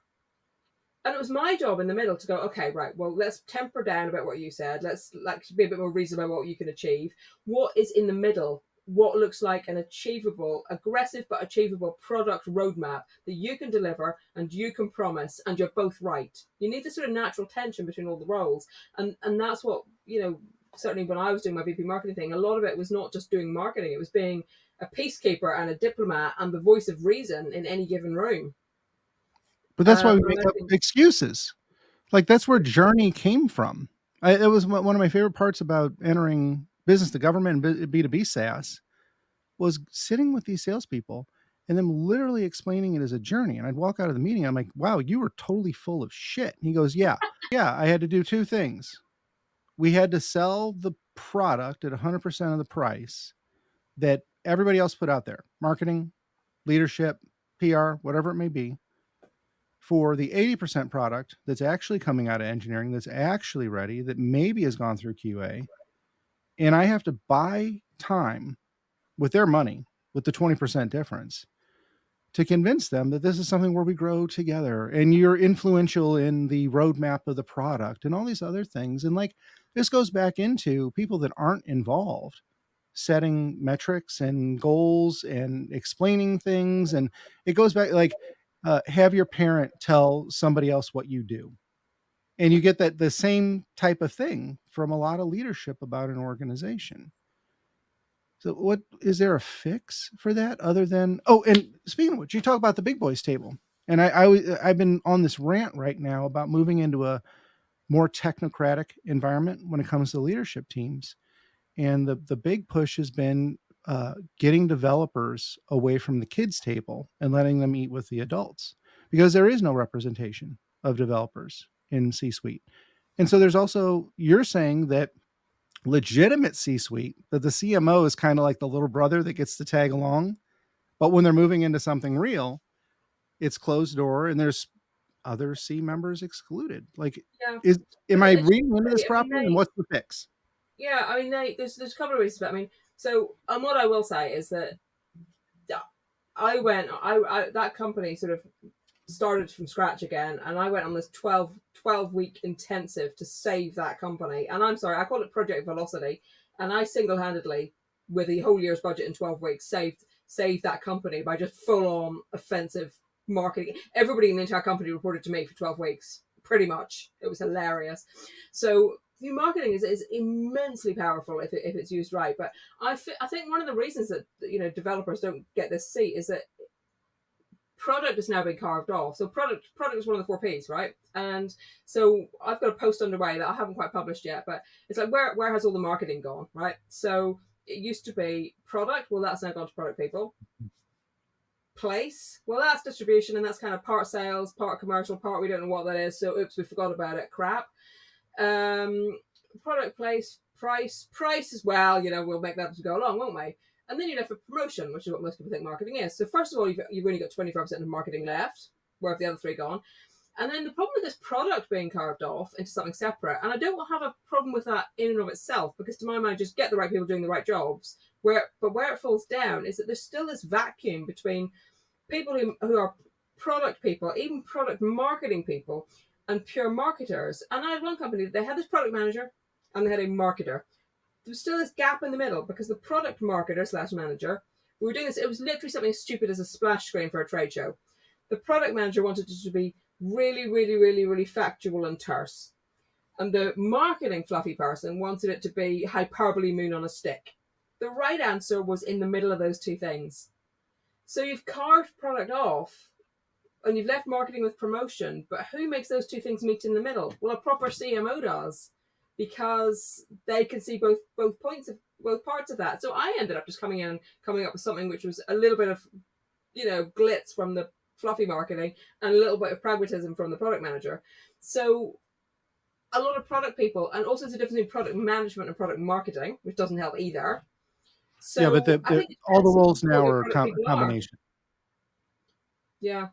And it was my job in the middle to go, okay, right, well, let's temper down about what you said. Let's be a bit more reasonable about what you can achieve. What is in the middle? What looks like an achievable, aggressive but achievable product roadmap that you can deliver and you can promise, and you're both right. You need this sort of natural tension between all the roles. And that's what, certainly when I was doing my VP marketing thing, a lot of it was not just doing marketing. It was being a peacekeeper and a diplomat and the voice of reason in any given room. But that's why we make up excuses. That's where Journey came from. It was one of my favorite parts about entering business to government and B2B SaaS, was sitting with these salespeople and them literally explaining it as a journey. And I'd walk out of the meeting, I'm like, wow, you were totally full of shit. And he goes, yeah, I had to do 2 things. We had to sell the product at 100% of the price that everybody else put out there, marketing, leadership, PR, whatever it may be, for the 80% product that's actually coming out of engineering, that's actually ready, that maybe has gone through QA. And I have to buy time with their money, with the 20% difference, to convince them that this is something where we grow together and you're influential in the roadmap of the product and all these other things. And this goes back into people that aren't involved setting metrics and goals and explaining things. And it goes back have your parent tell somebody else what you do. And you get the same type of thing from a lot of leadership about an organization. So what is there a fix for that other than, and speaking of which, you talk about the big boys table. And I've been on this rant right now about moving into a more technocratic environment when it comes to leadership teams. And the big push has been getting developers away from the kids table and letting them eat with the adults, because there is no representation of developers in C-suite. And so there's also, you're saying that legitimate C-suite, that the CMO is kind of like the little brother that gets to tag along, but when they're moving into something real, it's closed door and there's other C members excluded. Like, Yeah. am But I it reading into should this be. I mean, properly? And what's the fix? yeah, I mean, there's a couple of reasons for that. I mean, so what I will say is that that company sort of started from scratch again, and I went on this 12 week intensive to save that company. And I'm sorry, I call it Project Velocity, and I single-handedly, with the whole year's budget in 12 weeks, saved that company by just full-on offensive marketing. Everybody in the entire company reported to me for 12 weeks, pretty much. It was hilarious. So new marketing is immensely powerful if it's used right. But I think one of the reasons that developers don't get this seat is that product has now been carved off. So product is one of the 4Ps, right? And so I've got a post underway that I haven't quite published yet, but it's like, where has all the marketing gone, right? So it used to be product. Well, that's now gone to product people. Place. Well, that's distribution, and that's kind of part sales, part commercial, part we don't know what that is. So oops, we forgot about it. Crap. Product, place, price as well. We'll make that as we go along, won't we? And then you're left with promotion, which is what most people think marketing is. So first of all, you've only got 25% of marketing left. Where have the other 3 gone? And then the problem with this product being carved off into something separate, and I don't have a problem with that in and of itself, because to my mind, just get the right people doing the right jobs. But where it falls down is that there's still this vacuum between people who are product people, even product marketing people, and pure marketers. And I had one company, they had this product manager and they had a marketer. There was still this gap in the middle because the product marketer / manager, we were doing this, it was literally something as stupid as a splash screen for a trade show. The product manager wanted it to be really, really, really, really factual and terse. And the marketing fluffy person wanted it to be hyperbole moon on a stick. The right answer was in the middle of those two things. So you've carved product off and you've left marketing with promotion, but who makes those two things meet in the middle? Well, a proper CMO does, because they can see both parts of that. So I ended up just coming up with something which was a little bit of, glitz from the fluffy marketing and a little bit of pragmatism from the product manager. So a lot of product people, and also there's a difference between product management and product marketing, which doesn't help either. So yeah, but I think all the roles now are a combination. Yeah.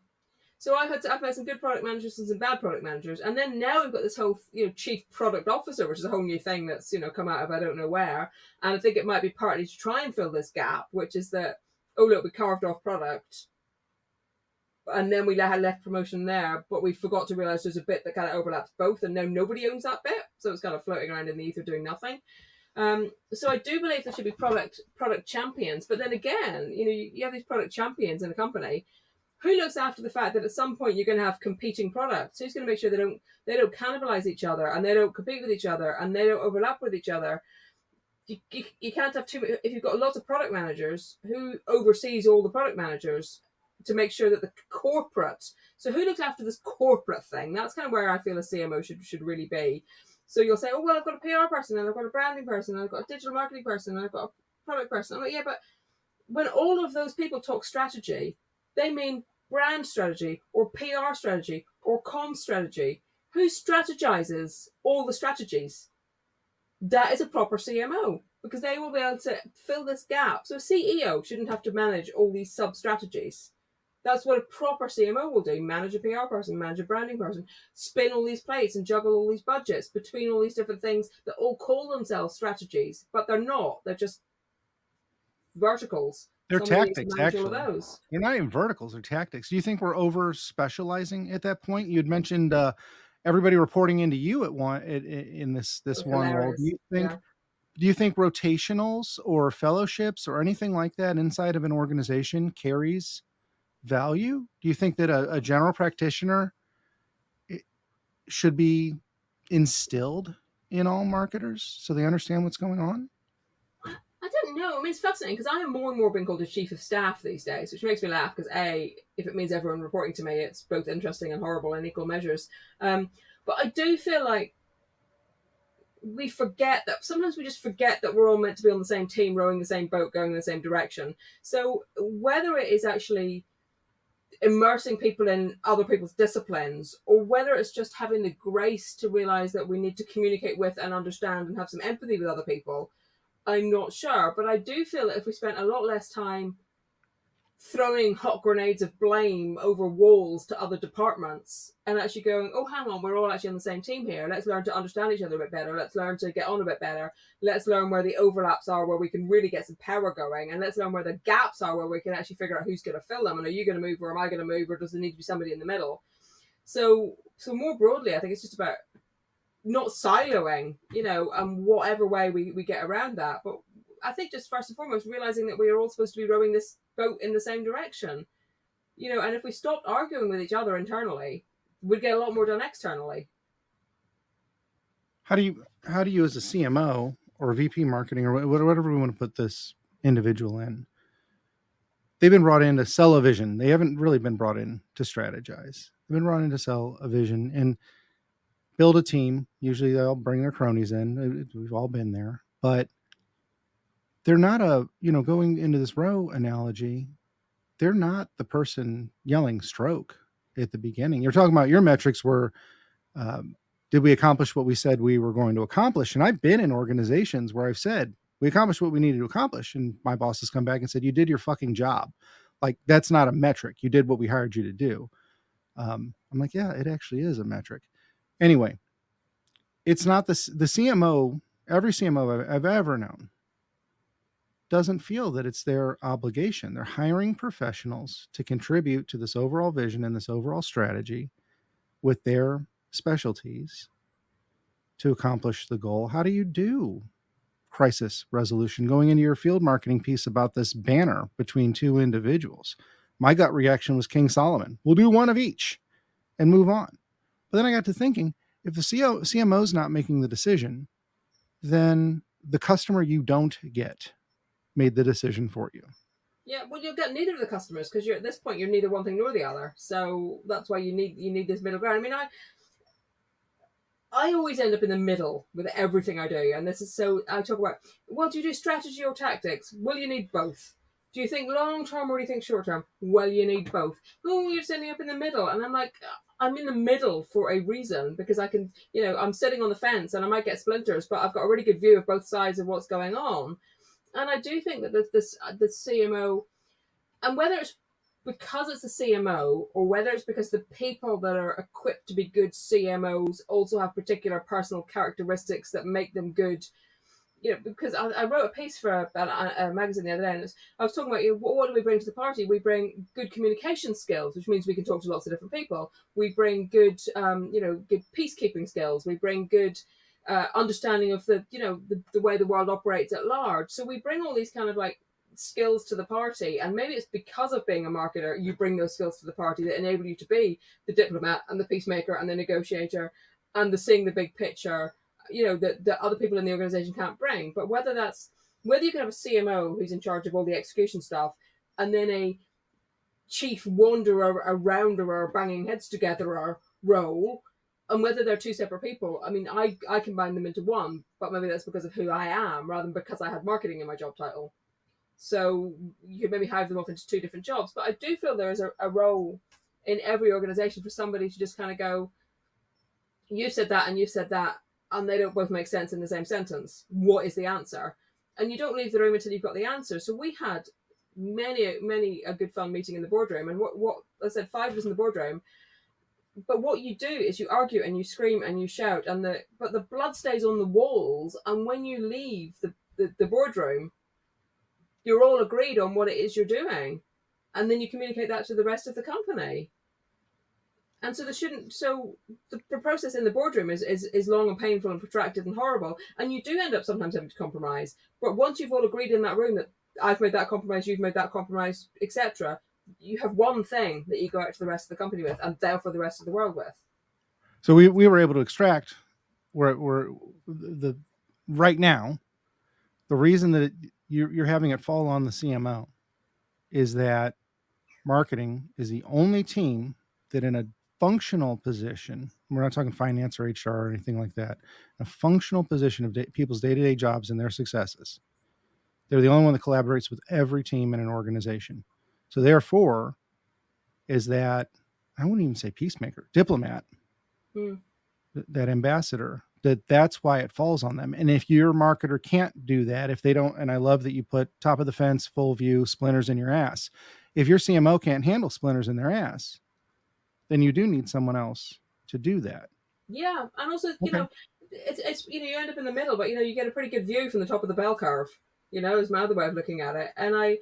So I've had some good product managers and some bad product managers, and then now we've got this whole chief product officer, which is a whole new thing that's come out of I don't know where, and I think it might be partly to try and fill this gap, which is that we carved off product, and then we had left promotion there, but we forgot to realize there's a bit that kind of overlaps both, and now nobody owns that bit, so it's kind of floating around in the ether doing nothing. So I do believe there should be product champions, but then again, you have these product champions in a company. Who looks after the fact that at some point you're going to have competing products? Who's going to make sure they don't cannibalize each other, and they don't compete with each other, and they don't overlap with each other? You can't have too many. If you've got lots of product managers, who oversees all the product managers to make sure that the corporate? So who looks after this corporate thing? That's kind of where I feel a CMO should really be. So you'll say, oh well, I've got a PR person, and I've got a branding person, and I've got a digital marketing person, and I've got a product person. I'm like, yeah, but when all of those people talk strategy, they mean brand strategy or PR strategy or comm strategy. Who strategizes all the strategies? That is a proper CMO, because they will be able to fill this gap. So a CEO shouldn't have to manage all these sub strategies. That's what a proper CMO will do. Manage a PR person, manage a branding person, spin all these plates and juggle all these budgets between all these different things that all call themselves strategies, but they're not. They're just verticals. They're tactics, actually. All of those. They're not even verticals, they're tactics. Do you think we're over specializing at that point? You had mentioned everybody reporting into you in this one role. Do you think rotationals or fellowships or anything like that inside of an organization carries value? Do you think that a general practitioner should be instilled in all marketers so they understand what's going on? I don't know. I mean, it's fascinating because I am more and more being called a chief of staff these days, which makes me laugh because if it means everyone reporting to me, it's both interesting and horrible in equal measures. But I do feel like we forget that sometimes we just forget that we're all meant to be on the same team, rowing the same boat, going in the same direction. So whether it is actually immersing people in other people's disciplines, or whether it's just having the grace to realize that we need to communicate with and understand and have some empathy with other people, I'm not sure. But I do feel that if we spent a lot less time throwing hot grenades of blame over walls to other departments and actually going, oh, hang on, we're all actually on the same team here. Let's learn to understand each other a bit better. Let's learn to get on a bit better. Let's learn where the overlaps are, where we can really get some power going. And let's learn where the gaps are, where we can actually figure out who's going to fill them. And are you going to move, or am I going to move, or does there need to be somebody in the middle? So more broadly, I think it's just about not siloing, and whatever way we get around that. But I think just first and foremost, realizing that we are all supposed to be rowing this boat in the same direction, and if we stopped arguing with each other internally, we'd get a lot more done externally. How do you as a CMO or VP marketing or whatever we want to put this individual in, they've been brought in to sell a vision. They haven't really been brought in to strategize. They've been brought in to sell a vision and build a team. Usually they'll bring their cronies in. We've all been there, but they're not going into this row analogy, they're not the person yelling stroke at the beginning. You're talking about your metrics were, did we accomplish what we said we were going to accomplish? And I've been in organizations where I've said, we accomplished what we needed to accomplish. And my boss has come back and said, you did your fucking job. Like, that's not a metric. You did what we hired you to do. I'm like, yeah, it actually is a metric. Anyway, it's not the CMO, every CMO I've ever known doesn't feel that it's their obligation. They're hiring professionals to contribute to this overall vision and this overall strategy with their specialties to accomplish the goal. How do you do crisis resolution going into your field marketing piece about this banner between two individuals? My gut reaction was King Solomon. We'll do one of each and move on. But then I got to thinking, if the CMO is not making the decision, then the customer you don't get made the decision for you. Yeah, well, you'll get neither of the customers because you're at this point, you're neither one thing nor the other. So that's why you need this middle ground. I mean, I always end up in the middle with everything I do, and this is so. I talk about, well, do you do strategy or tactics? Well, you need both. Do you think long term or do you think short term? Well, you need both. Oh, you're just ending up in the middle, and I'm like, I'm in the middle for a reason because I can, I'm sitting on the fence and I might get splinters, but I've got a really good view of both sides of what's going on. And I do think that the CMO, and whether it's because it's a CMO or whether it's because the people that are equipped to be good CMOs also have particular personal characteristics that make them good, because I wrote a piece for a magazine the other day, and I was talking about, what do we bring to the party? We bring good communication skills, which means we can talk to lots of different people. We bring good, good peacekeeping skills. We bring good understanding of the way the world operates at large. So we bring all these kind of like skills to the party, and maybe it's because of being a marketer, you bring those skills to the party that enable you to be the diplomat and the peacemaker and the negotiator and the seeing the big picture, that other people in the organization can't bring. But whether you can have a CMO who's in charge of all the execution stuff and then a chief wanderer, a rounderer, banging heads together role, and whether they're two separate people, I mean, I combine them into one, but maybe that's because of who I am rather than because I had marketing in my job title. So you could maybe hive them off into two different jobs. But I do feel there is a role in every organization for somebody to just kind of go, you said that and you said that, and they don't both make sense in the same sentence. What is the answer? And you don't leave the room until you've got the answer. So we had many a good fun meeting in the boardroom. And what I said, 5 of us in the boardroom. But what you do is you argue and you scream and you shout, but the blood stays on the walls. And when you leave the boardroom, you're all agreed on what it is you're doing, and then you communicate that to the rest of the company. And so the process in the boardroom is long and painful and protracted and horrible, and you do end up sometimes having to compromise. But once you've all agreed in that room that I've made that compromise, you've made that compromise, etc., you have one thing that you go out to the rest of the company with, and therefore the rest of the world with. So we were able to extract right now, the reason that you're having it fall on the CMO is that marketing is the only team that in a functional position, we're not talking finance or HR or anything like that, a functional position of people's day-to-day jobs and their successes, they're the only one that collaborates with every team in an organization. So therefore, is that, I wouldn't even say peacemaker, diplomat, that ambassador, that's why it falls on them. And if your marketer can't do that, if they don't, and I love that you put top of the fence, full view, splinters in your ass. If your CMO can't handle splinters in their ass, then you do need someone else to do that. Yeah, and also, Okay. it's you end up in the middle, but you get a pretty good view from the top of the bell curve. Is my other way of looking at it. And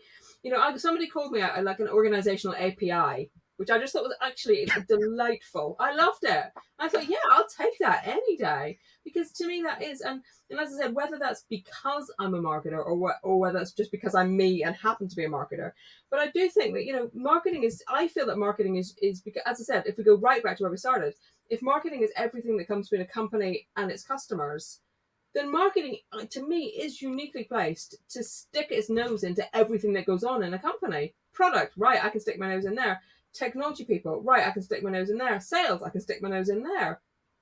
somebody called me out like an organizational API, which I just thought was actually delightful. I loved it. I thought, yeah, I'll take that any day, because to me that is, and as I said, whether that's because I'm a marketer or whether it's just because I'm me and happen to be a marketer, but I do think that marketing is. I feel that marketing is because, as I said, if we go right back to where we started, if marketing is everything that comes between a company and its customers, then marketing, to me, is uniquely placed to stick its nose into everything that goes on in a company. Product, right, I can stick my nose in there. Technology people, right, I can stick my nose in there. Sales, I can stick my nose in there.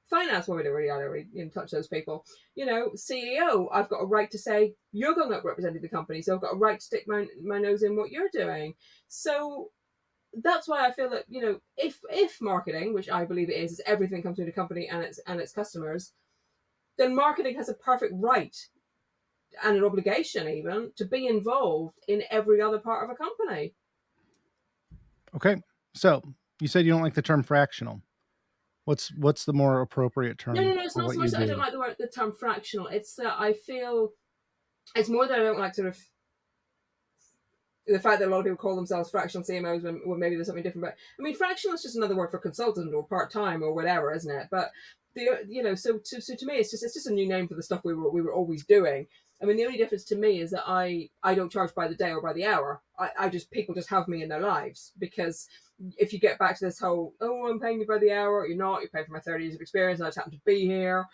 Finance, well, we don't really touch those people. CEO, I've got a right to say, you're going up representing the company, so I've got a right to stick my nose in what you're doing. So that's why I feel that if marketing, which I believe it is everything comes to a company and its customers, then marketing has a perfect right and an obligation even to be involved in every other part of a company. Okay, so you said you don't like the term fractional. What's the more appropriate term? No, it's for not what so much you that I do? don't like the term fractional. It's that I feel it's more that I don't like sort of the fact that a lot of people call themselves fractional CMOs when maybe there's something different. But I mean, fractional is just another word for consultant or part time or whatever, isn't it? But so to me, it's just a new name for the stuff we were always doing. I mean, the only difference to me is that I don't charge by the day or by the hour. I just people just have me in their lives, because if you get back to this whole, oh, I'm paying you by the hour, you're not, you're paying for my 30 years of experience, and I just happen to be here.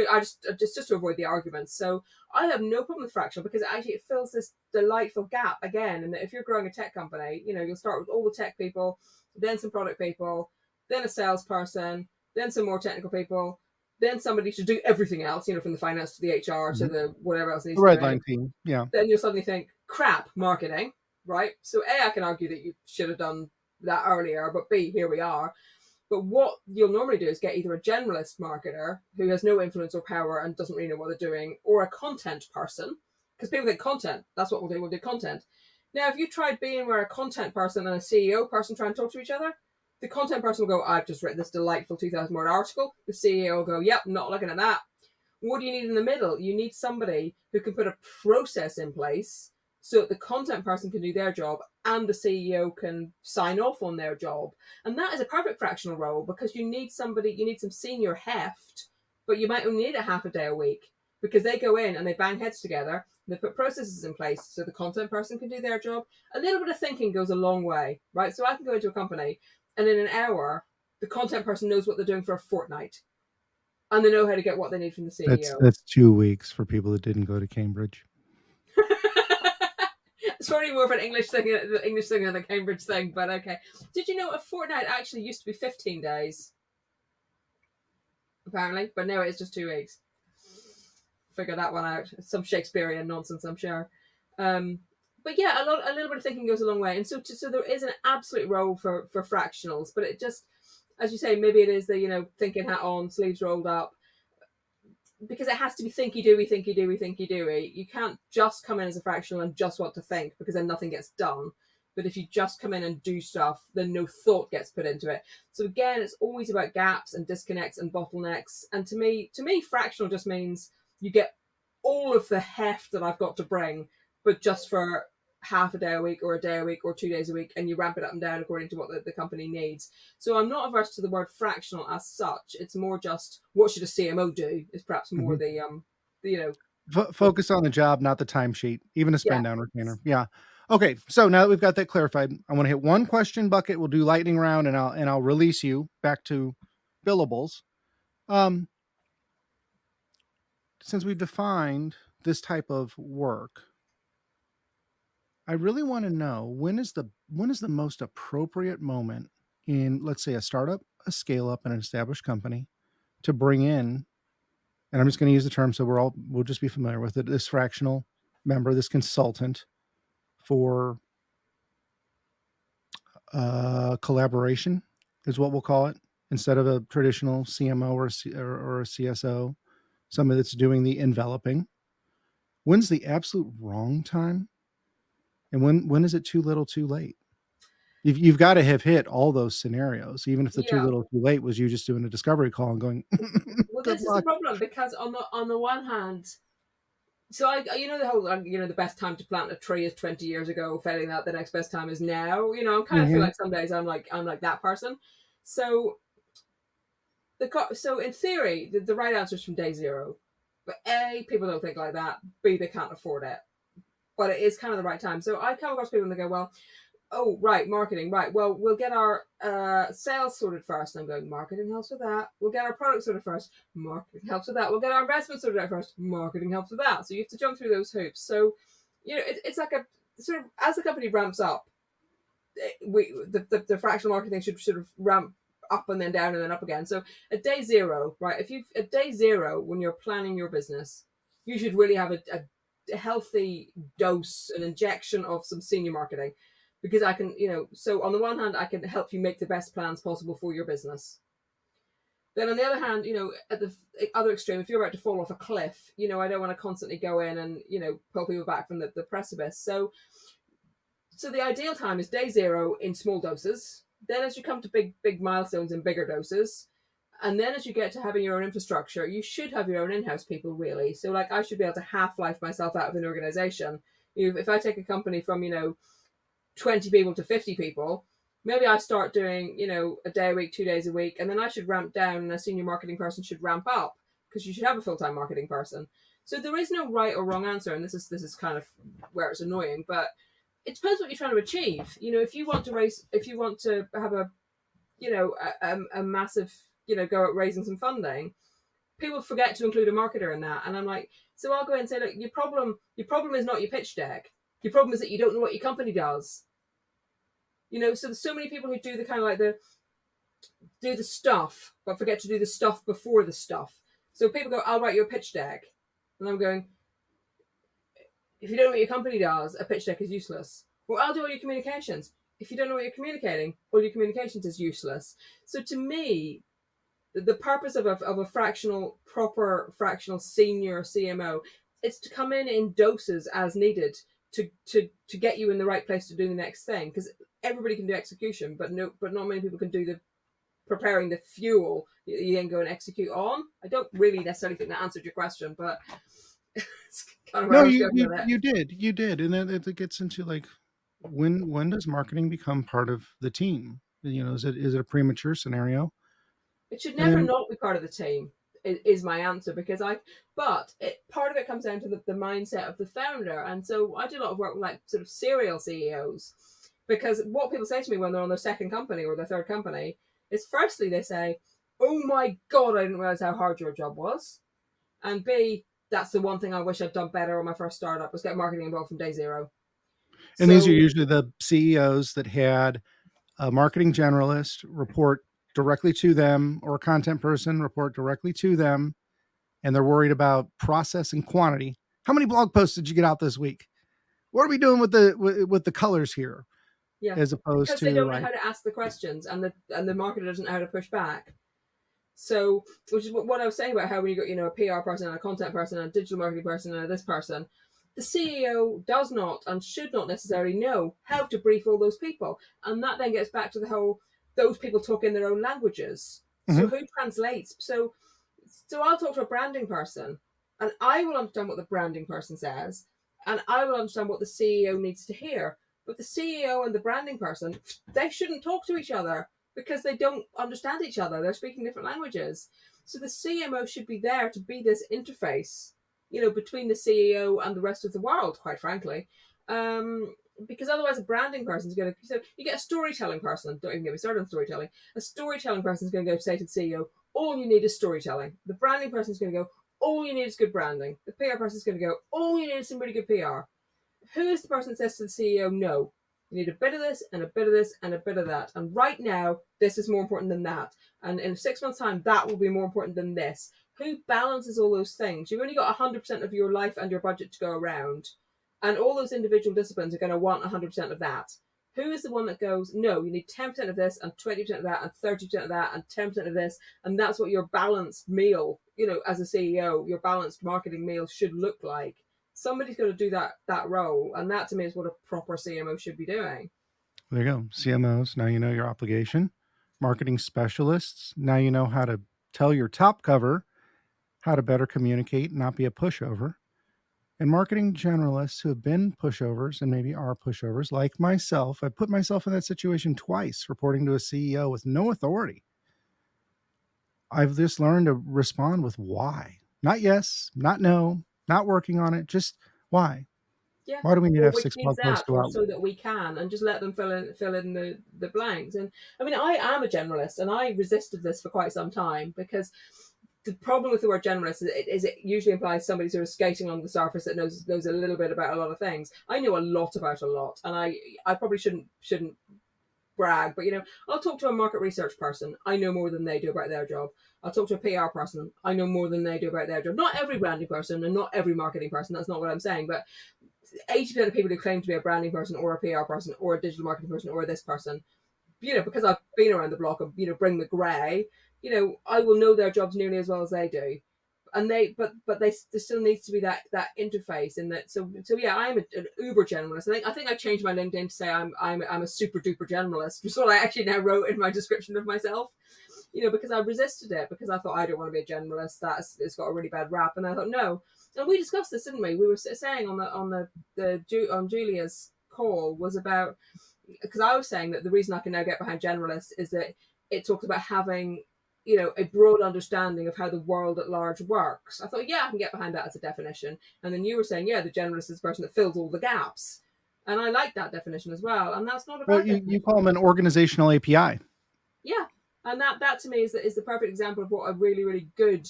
I just to avoid the arguments. So I have no problem with fractional, because it fills this delightful gap again. And that if you're growing a tech company, you'll start with all the tech people, then some product people, then a salesperson, then some more technical people, then somebody to do everything else, from the finance to the HR to the whatever else needs The red doing. line team, yeah. Then you'll suddenly think, crap, marketing, right? So I can argue that you should have done that earlier, but B, here we are. But what you'll normally do is get either a generalist marketer who has no influence or power and doesn't really know what they're doing, or a content person, because people think content, that's what we'll do content. Now, if you tried being where a content person and a CEO person try and talk to each other, the content person will go, I've just written this delightful 2,000 word article. The CEO will go, yep, not looking at that. What do you need in the middle? You need somebody who can put a process in place so that the content person can do their job and the CEO can sign off on their job. And that is a perfect fractional role, because you need some senior heft, but you might only need a half a day a week, because they go in and they bang heads together. They put processes in place so the content person can do their job. A little bit of thinking goes a long way, right? So I can go into a company and in an hour, the content person knows what they're doing for a fortnight, and they know how to get what they need from the CEO. That's 2 weeks for people that didn't go to Cambridge. It's probably more of an English thing than a Cambridge thing, but okay. Did you know a fortnight actually used to be 15 days? Apparently, but now it's just 2 weeks. Figure that one out. Some Shakespearean nonsense, I'm sure. But yeah, a little bit of thinking goes a long way, and so there is an absolute role for fractionals, but it just, as you say, maybe it is the thinking hat on, sleeves rolled up, because it has to be thinky doey. You can't just come in as a fractional and just want to think, because then nothing gets done. But if you just come in and do stuff, then no thought gets put into it. So again, it's always about gaps and disconnects and bottlenecks. And to me, fractional just means you get all of the heft that I've got to bring, but just for half a day a week or a day a week or 2 days a week, and you ramp it up and down according to what the company needs. So I'm not averse to the word fractional as such. It's more just, what should a CMO do is perhaps more focus on the job, not the timesheet, even a spend down retainer. Yeah. Okay. So now that we've got that clarified, I want to hit one question bucket. We'll do lightning round, and I'll release you back to billables. Since we've defined this type of work, I really want to know, when is the most appropriate moment in, let's say, a startup, a scale up, and an established company, to bring in, and I'm just going to use the term so we'll just be familiar with it, this fractional member, this consultant, for Collaboration is what we'll call it, instead of a traditional CMO or a CSO, somebody that's doing the enveloping. When's the absolute wrong time? And when is it too little too late? You've got to have hit all those scenarios, even if the too Yeah. little too late was you just doing a discovery call and going, Well, good this is the luck. problem, because on the one hand, so the whole the best time to plant a tree is 20 years ago. Failing that, the next best time is now. I kind of feel Mm-hmm. like some days I'm like that person. So so in theory, the right answer is from day zero. But A, people don't think like that. B, they can't afford it. But it is kind of the right time. So I come across people and they go, well, oh, right, marketing, right. Well, we'll get our sales sorted first. And I'm going, marketing helps with that. We'll get our product sorted first. Marketing helps with that. We'll get our investment sorted out first. Marketing helps with that. So you have to jump through those hoops. So, it's like a sort of, as the company ramps up, the fractional marketing should sort of ramp up and then down and then up again. So at day zero, right? At day zero, when you're planning your business, you should really have a healthy dose, an injection of some senior marketing, because I can, so on the one hand, I can help you make the best plans possible for your business. Then on the other hand, at the other extreme, if you're about to fall off a cliff, I don't want to constantly go in and, pull people back from the precipice. So the ideal time is day zero in small doses. Then as you come to big milestones in bigger doses, and then as you get to having your own infrastructure, you should have your own in-house people, really. So like, I should be able to half-life myself out of an organization. If I take a company from 20 people to 50 people, maybe I start doing a day a week, 2 days a week, and then I should ramp down, and a senior marketing person should ramp up, because you should have a full-time marketing person. So there is no right or wrong answer, and this is kind of where it's annoying, but it depends what you're trying to achieve. If you want to have a massive, go at raising some funding, people forget to include a marketer in that. And I'm like, so I'll go in and say, look, your problem is not your pitch deck. Your problem is that you don't know what your company does. So there's so many people who do the kind of like do the stuff, but forget to do the stuff before the stuff. So people go, I'll write you a pitch deck. And I'm going, if you don't know what your company does, a pitch deck is useless. Well, I'll do all your communications. If you don't know what you're communicating, all your communications is useless. So to me, the purpose of a proper fractional senior CMO, it's to come in doses as needed to get you in the right place to do the next thing. Because everybody can do execution, but not many people can do the preparing the fuel you then go and execute on. I don't really necessarily think that answered your question, but it's kind of where No, I was going with it. you did, and then it gets into like, when does marketing become part of the team? Is it a premature scenario? It should And never then, not be part of the team, is my answer, because part of it comes down to the mindset of the founder. And so I do a lot of work with like sort of serial CEOs, because what people say to me when they're on their second company or their third company is, firstly, they say, oh my God, I didn't realize how hard your job was. And B, that's the one thing I wish I'd done better on my first startup, was get marketing involved from day zero. and these are So usually the CEOs that had a marketing generalist report directly to them, or a content person report directly to them, and they're worried about process and quantity. How many blog posts did you get out this week? What are we doing with the colors here? yeah, As opposed because they to don't know like, how to ask the questions, and the marketer doesn't know how to push back. So, which is what I was saying about how when you got a PR person and a content person and a digital marketing person and this person, the CEO does not and should not necessarily know how to brief all those people, and that then gets back to the whole, those people talk in their own languages. So mhm. who translates? So I'll talk to a branding person, and I will understand what the branding person says, and I will understand what the CEO needs to hear. But the CEO and the branding person, they shouldn't talk to each other, because they don't understand each other. They're speaking different languages. So the CMO should be there to be this interface, between the CEO and the rest of the world, quite frankly. Because otherwise a branding person is going to, so you get a storytelling person, don't even get me started on storytelling. A storytelling person is going to go say to the CEO, all you need is storytelling. The branding person is going to go, all you need is good branding. The PR person is going to go, all you need is some really good PR. Who is the person that says to the CEO, no, you need a bit of this and a bit of this and a bit of that. And right now, this is more important than that. And in 6 months' time, that will be more important than this. Who balances all those things? You've only got 100% of your life and your budget to go around. And all those individual disciplines are going to want 100% of that. Who is the one that goes, no, you need 10% of this and 20% of that and 30% of that and 10% of this, and that's what your balanced meal, as a CEO, your balanced marketing meal should look like. Somebody's got to do that role, and that to me is what a proper CMO should be doing. There you go. CMOs, now you know your obligation. Marketing specialists, now you know how to tell your top cover how to better communicate and not be a pushover. And marketing generalists who have been pushovers and maybe are pushovers, like myself, I put myself in that situation twice, reporting to a CEO with no authority. I've just learned to respond with why. Not yes, not no, not working on it, just why. Yeah. Why do we need to Or have which 6 needs blog posts that, go or out? so that we can, and just let them fill in the blanks. And I mean, I am a generalist, and I resisted this for quite some time, because the problem with the word generalist is it usually implies somebody sort of skating along the surface that knows a little bit about a lot of things. I know a lot about a lot, and I probably shouldn't brag, but I'll talk to a market research person. I know more than they do about their job. I'll talk to a PR person. I know more than they do about their job. Not every branding person and not every marketing person. That's not what I'm saying, but 80% of people who claim to be a branding person or a PR person or a digital marketing person or this person, because I've been around the block of, bring the grey, I will know their jobs nearly as well as they do. And but there still needs to be that interface, and that so yeah, I'm an uber generalist. I think I changed my LinkedIn to say I'm a super duper generalist, which is what I actually now wrote in my description of myself. Because I resisted it, because I thought I don't want to be a generalist. It's got a really bad rap, and I thought no. And we discussed this, didn't we? We were saying on Julia's call was about, because I was saying that the reason I can now get behind generalist is that it talks about having a broad understanding of how the world at large works. I thought, yeah, I can get behind that as a definition. And then you were saying, yeah, the generalist is the person that fills all the gaps. And I like that definition as well. And that's not a Well, bad definition. you call them an organizational API. Yeah. And that to me is the perfect example of what a really, really good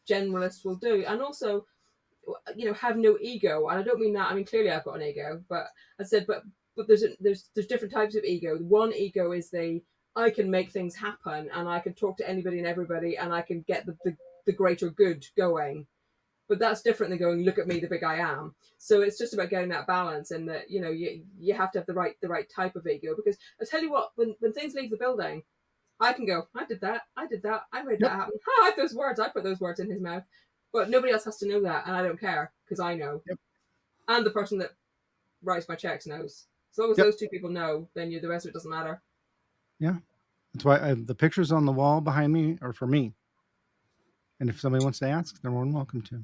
generalist will do. And also, have no ego. And I don't mean that. I mean, clearly I've got an ego, but I said, but there's different types of ego. One ego is I can make things happen, and I can talk to anybody and everybody, and I can get the greater good going. But that's different than going, look at me, the big I am. So it's just about getting that balance, and that you have to have the right type of ego. Because I tell you what, when things leave the building, I can go, I did that, I made that happen. I put those words in his mouth. But nobody else has to know that, and I don't care, because I know. Yep. And the person that writes my checks knows. As long as those two people know, then the rest of it doesn't matter. Yeah. That's why the pictures on the wall behind me are for me. And if somebody wants to ask, they're more than welcome to.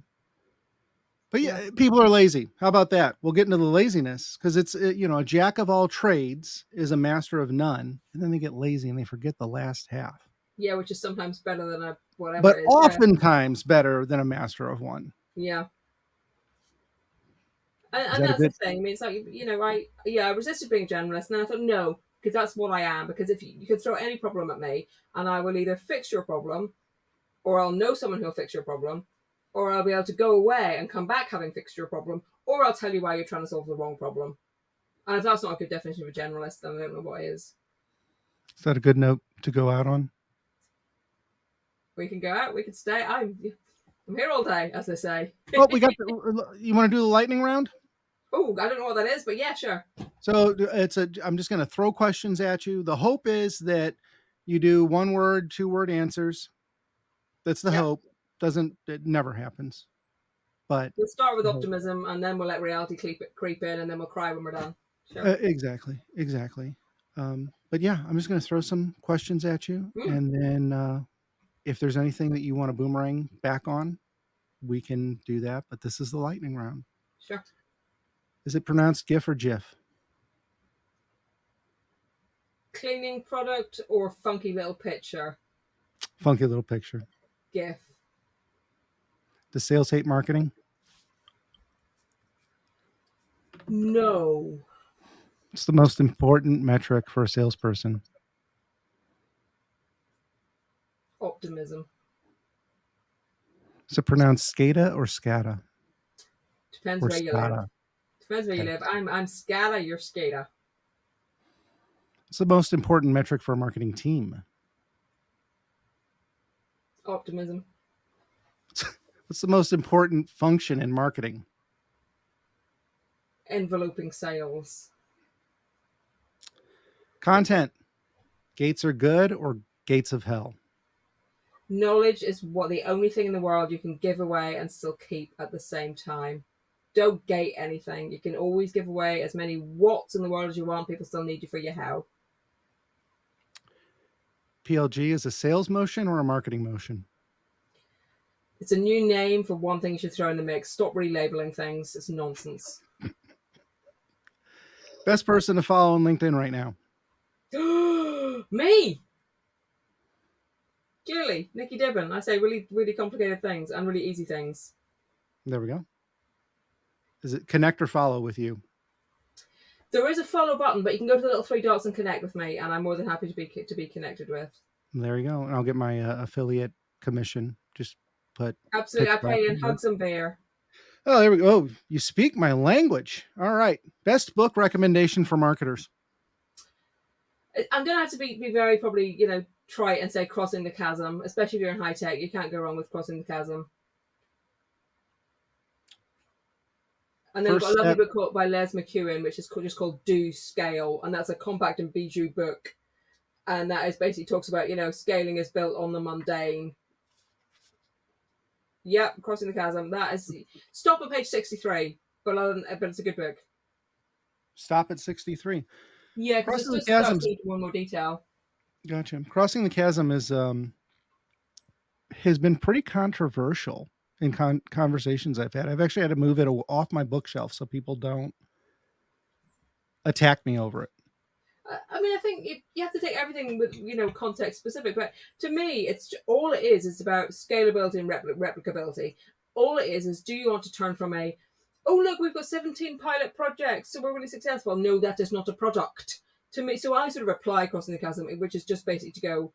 But yeah, people are lazy. How about that? We'll get into the laziness, because it's, a jack of all trades is a master of none. And then they get lazy and they forget the last half. Yeah, which is sometimes better than a whatever. But oftentimes better than a master of one. Yeah. And that's the thing. I mean, it's like, I resisted being a generalist, and then I thought, no, because that's what I am. Because if you can throw any problem at me, and I will either fix your problem, or I'll know someone who'll fix your problem, or I'll be able to go away and come back having fixed your problem, or I'll tell you why you're trying to solve the wrong problem. And if that's not a good definition of a generalist, then I don't know what is. Is that a good note to go out on? We can go out. We can stay. I'm here all day, as they say. Well, you want to do the lightning round? Oh, I don't know what that is, but yeah, sure. So I'm just going to throw questions at you. The hope is that you do 1 word, 2 word answers. That's the hope. It never happens. But we'll start with optimism, and then we'll let reality creep in, and then we'll cry when we're done. Sure. Exactly. But yeah, I'm just going to throw some questions at you, and then if there's anything that you want to boomerang back on, we can do that. But this is the lightning round. Sure. Is it pronounced GIF or GIF? Cleaning product or funky little picture? Funky little picture. GIF. Does sales hate marketing? No. It's the most important metric for a salesperson. Optimism. Is it pronounced SCADA or SCADA? Depends where you live. Depends where you live. I'm SCADA, you're SCADA. It's the most important metric for a marketing team. Optimism. What's the most important function in marketing? Enveloping sales. Content. Gates are good or gates of hell? Knowledge is the only thing in the world you can give away and still keep at the same time. Don't gate anything. You can always give away as many whats in the world as you want. People still need you for your how. PLG is a sales motion or a marketing motion? It's a new name for one thing you should throw in the mix. Stop relabeling things. It's nonsense. Best person to follow on LinkedIn right now? Me! Julie, Nicky Dibben. I say really, really complicated things and really easy things. There we go. Is it connect or follow with you? There is a follow button, but you can go to the little 3 dots and connect with me, and I'm more than happy to be connected with. There you go. And I'll get my affiliate commission. Just put absolutely. I pay in there. hugs and beer. Oh, there we go. Oh, you speak my language. All right. Best book recommendation for marketers. I'm going to have to be very probably, trite and say Crossing the Chasm, especially if you're in high tech. You can't go wrong with Crossing the Chasm. And then we've got a lovely book by Les McEwen, which is just called Do Scale. And that's a compact and bijou book. And that is basically talks about, scaling is built on the mundane. Yep, Crossing the Chasm. That is stop at page 63, but it's a good book. Stop at 63. Yeah, because it's just Chasm one more detail. Gotcha. Crossing the Chasm is has been pretty controversial in conversations I've had. I've actually had to move it off my bookshelf so people don't attack me over it. I mean, I think you have to take everything with, context specific. But to me, it's all it is about scalability and replicability. All it is do you want to turn from oh, look, we've got 17 pilot projects, so we're really successful. No, that is not a product to me. So I sort of apply Crossing the Chasm, which is just basically to go,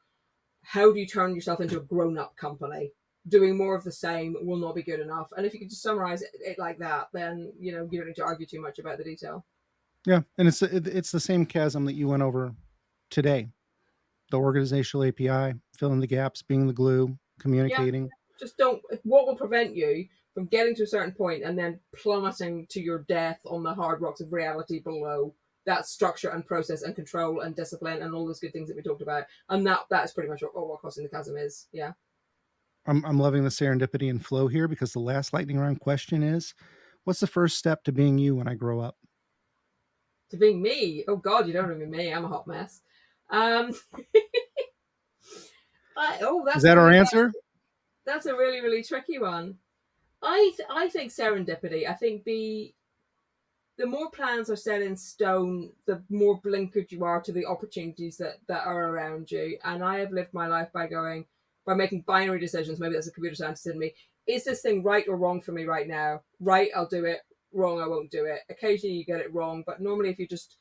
how do you turn yourself into a grown-up company? Doing more of the same will not be good enough. And if you could just summarize it like that, then, you don't need to argue too much about the detail. Yeah, and it's the same chasm that you went over today. The organizational API, filling the gaps, being the glue, communicating. Yeah, just don't. What will prevent you from getting to a certain point and then plummeting to your death on the hard rocks of reality below? That's structure and process and control and discipline and all those good things that we talked about. And that's pretty much what Crossing the Chasm is. Yeah. I'm loving the serendipity and flow here because the last lightning round question is, what's the first step to being you when I grow up? To being me? Oh God, you don't know me. I'm a hot mess. Is that our answer? That's a really, really tricky one. I think serendipity. I think the more plans are set in stone, the more blinkered you are to the opportunities that are around you. And I have lived my life by making binary decisions. Maybe that's a computer scientist in me. Is this thing right or wrong for me right now? Right, I'll do it. Wrong, I won't do it. Occasionally you get it wrong, but normally if you just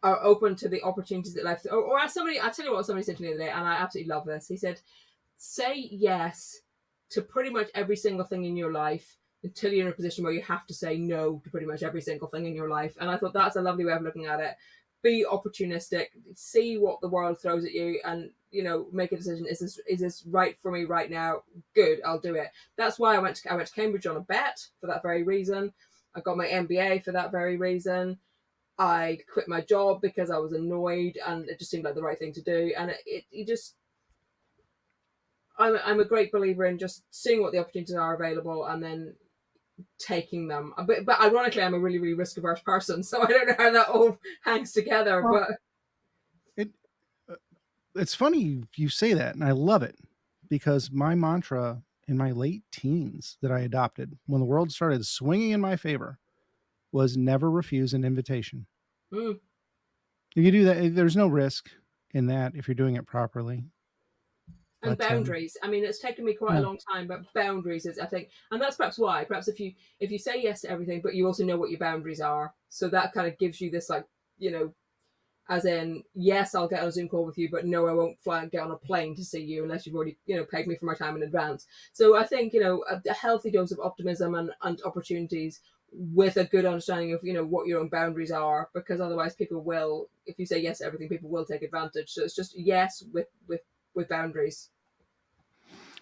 are open to the opportunities that life, or as somebody, I tell you what somebody said to me the other day, and I absolutely love this. He said, say yes to pretty much every single thing in your life until you're in a position where you have to say no to pretty much every single thing in your life. And I thought that's a lovely way of looking at it. Be opportunistic, see what the world throws at you, and make a decision. Is this right for me right now? Good, I'll do it. That's why I went to Cambridge on a bet for that very reason. I got my MBA for that very reason. I quit my job because I was annoyed, and it just seemed like the right thing to do. And I'm a great believer in just seeing what the opportunities are available and then taking them. But ironically, I'm a really, really risk averse person, so I don't know how that all hangs together. Well, but it's funny you say that, and I love it because my mantra in my late teens that I adopted when the world started swinging in my favor was never refuse an invitation. If you do that, there's no risk in that if you're doing it properly. And boundaries. I mean, it's taken me quite a long time, but boundaries is, I think, and that's perhaps why. Perhaps if you say yes to everything, but you also know what your boundaries are, so that kind of gives you this, like, as in, yes, I'll get on a Zoom call with you, but no, I won't fly and get on a plane to see you unless you've already, paid me for my time in advance. So I think, a healthy dose of optimism and opportunities with a good understanding of, what your own boundaries are, because otherwise people will, if you say yes to everything, people will take advantage. So it's just yes with boundaries.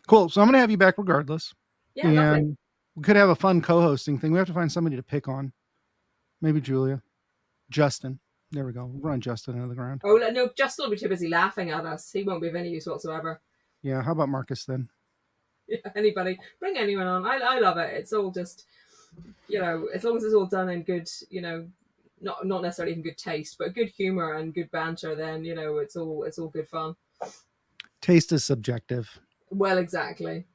Cool. So I'm going to have you back regardless. Yeah, lovely. We could have a fun co-hosting thing. We have to find somebody to pick on. Maybe Julia. Justin. There we go. Run Justin into the ground. Oh no, Justin will be too busy laughing at us. He won't be of any use whatsoever. Yeah. How about Marcus then? Yeah, anybody, bring anyone on. I love it. It's all just, as long as it's all done in good, not necessarily in good taste, but good humor and good banter, then it's all good fun. Taste is subjective. Well, exactly.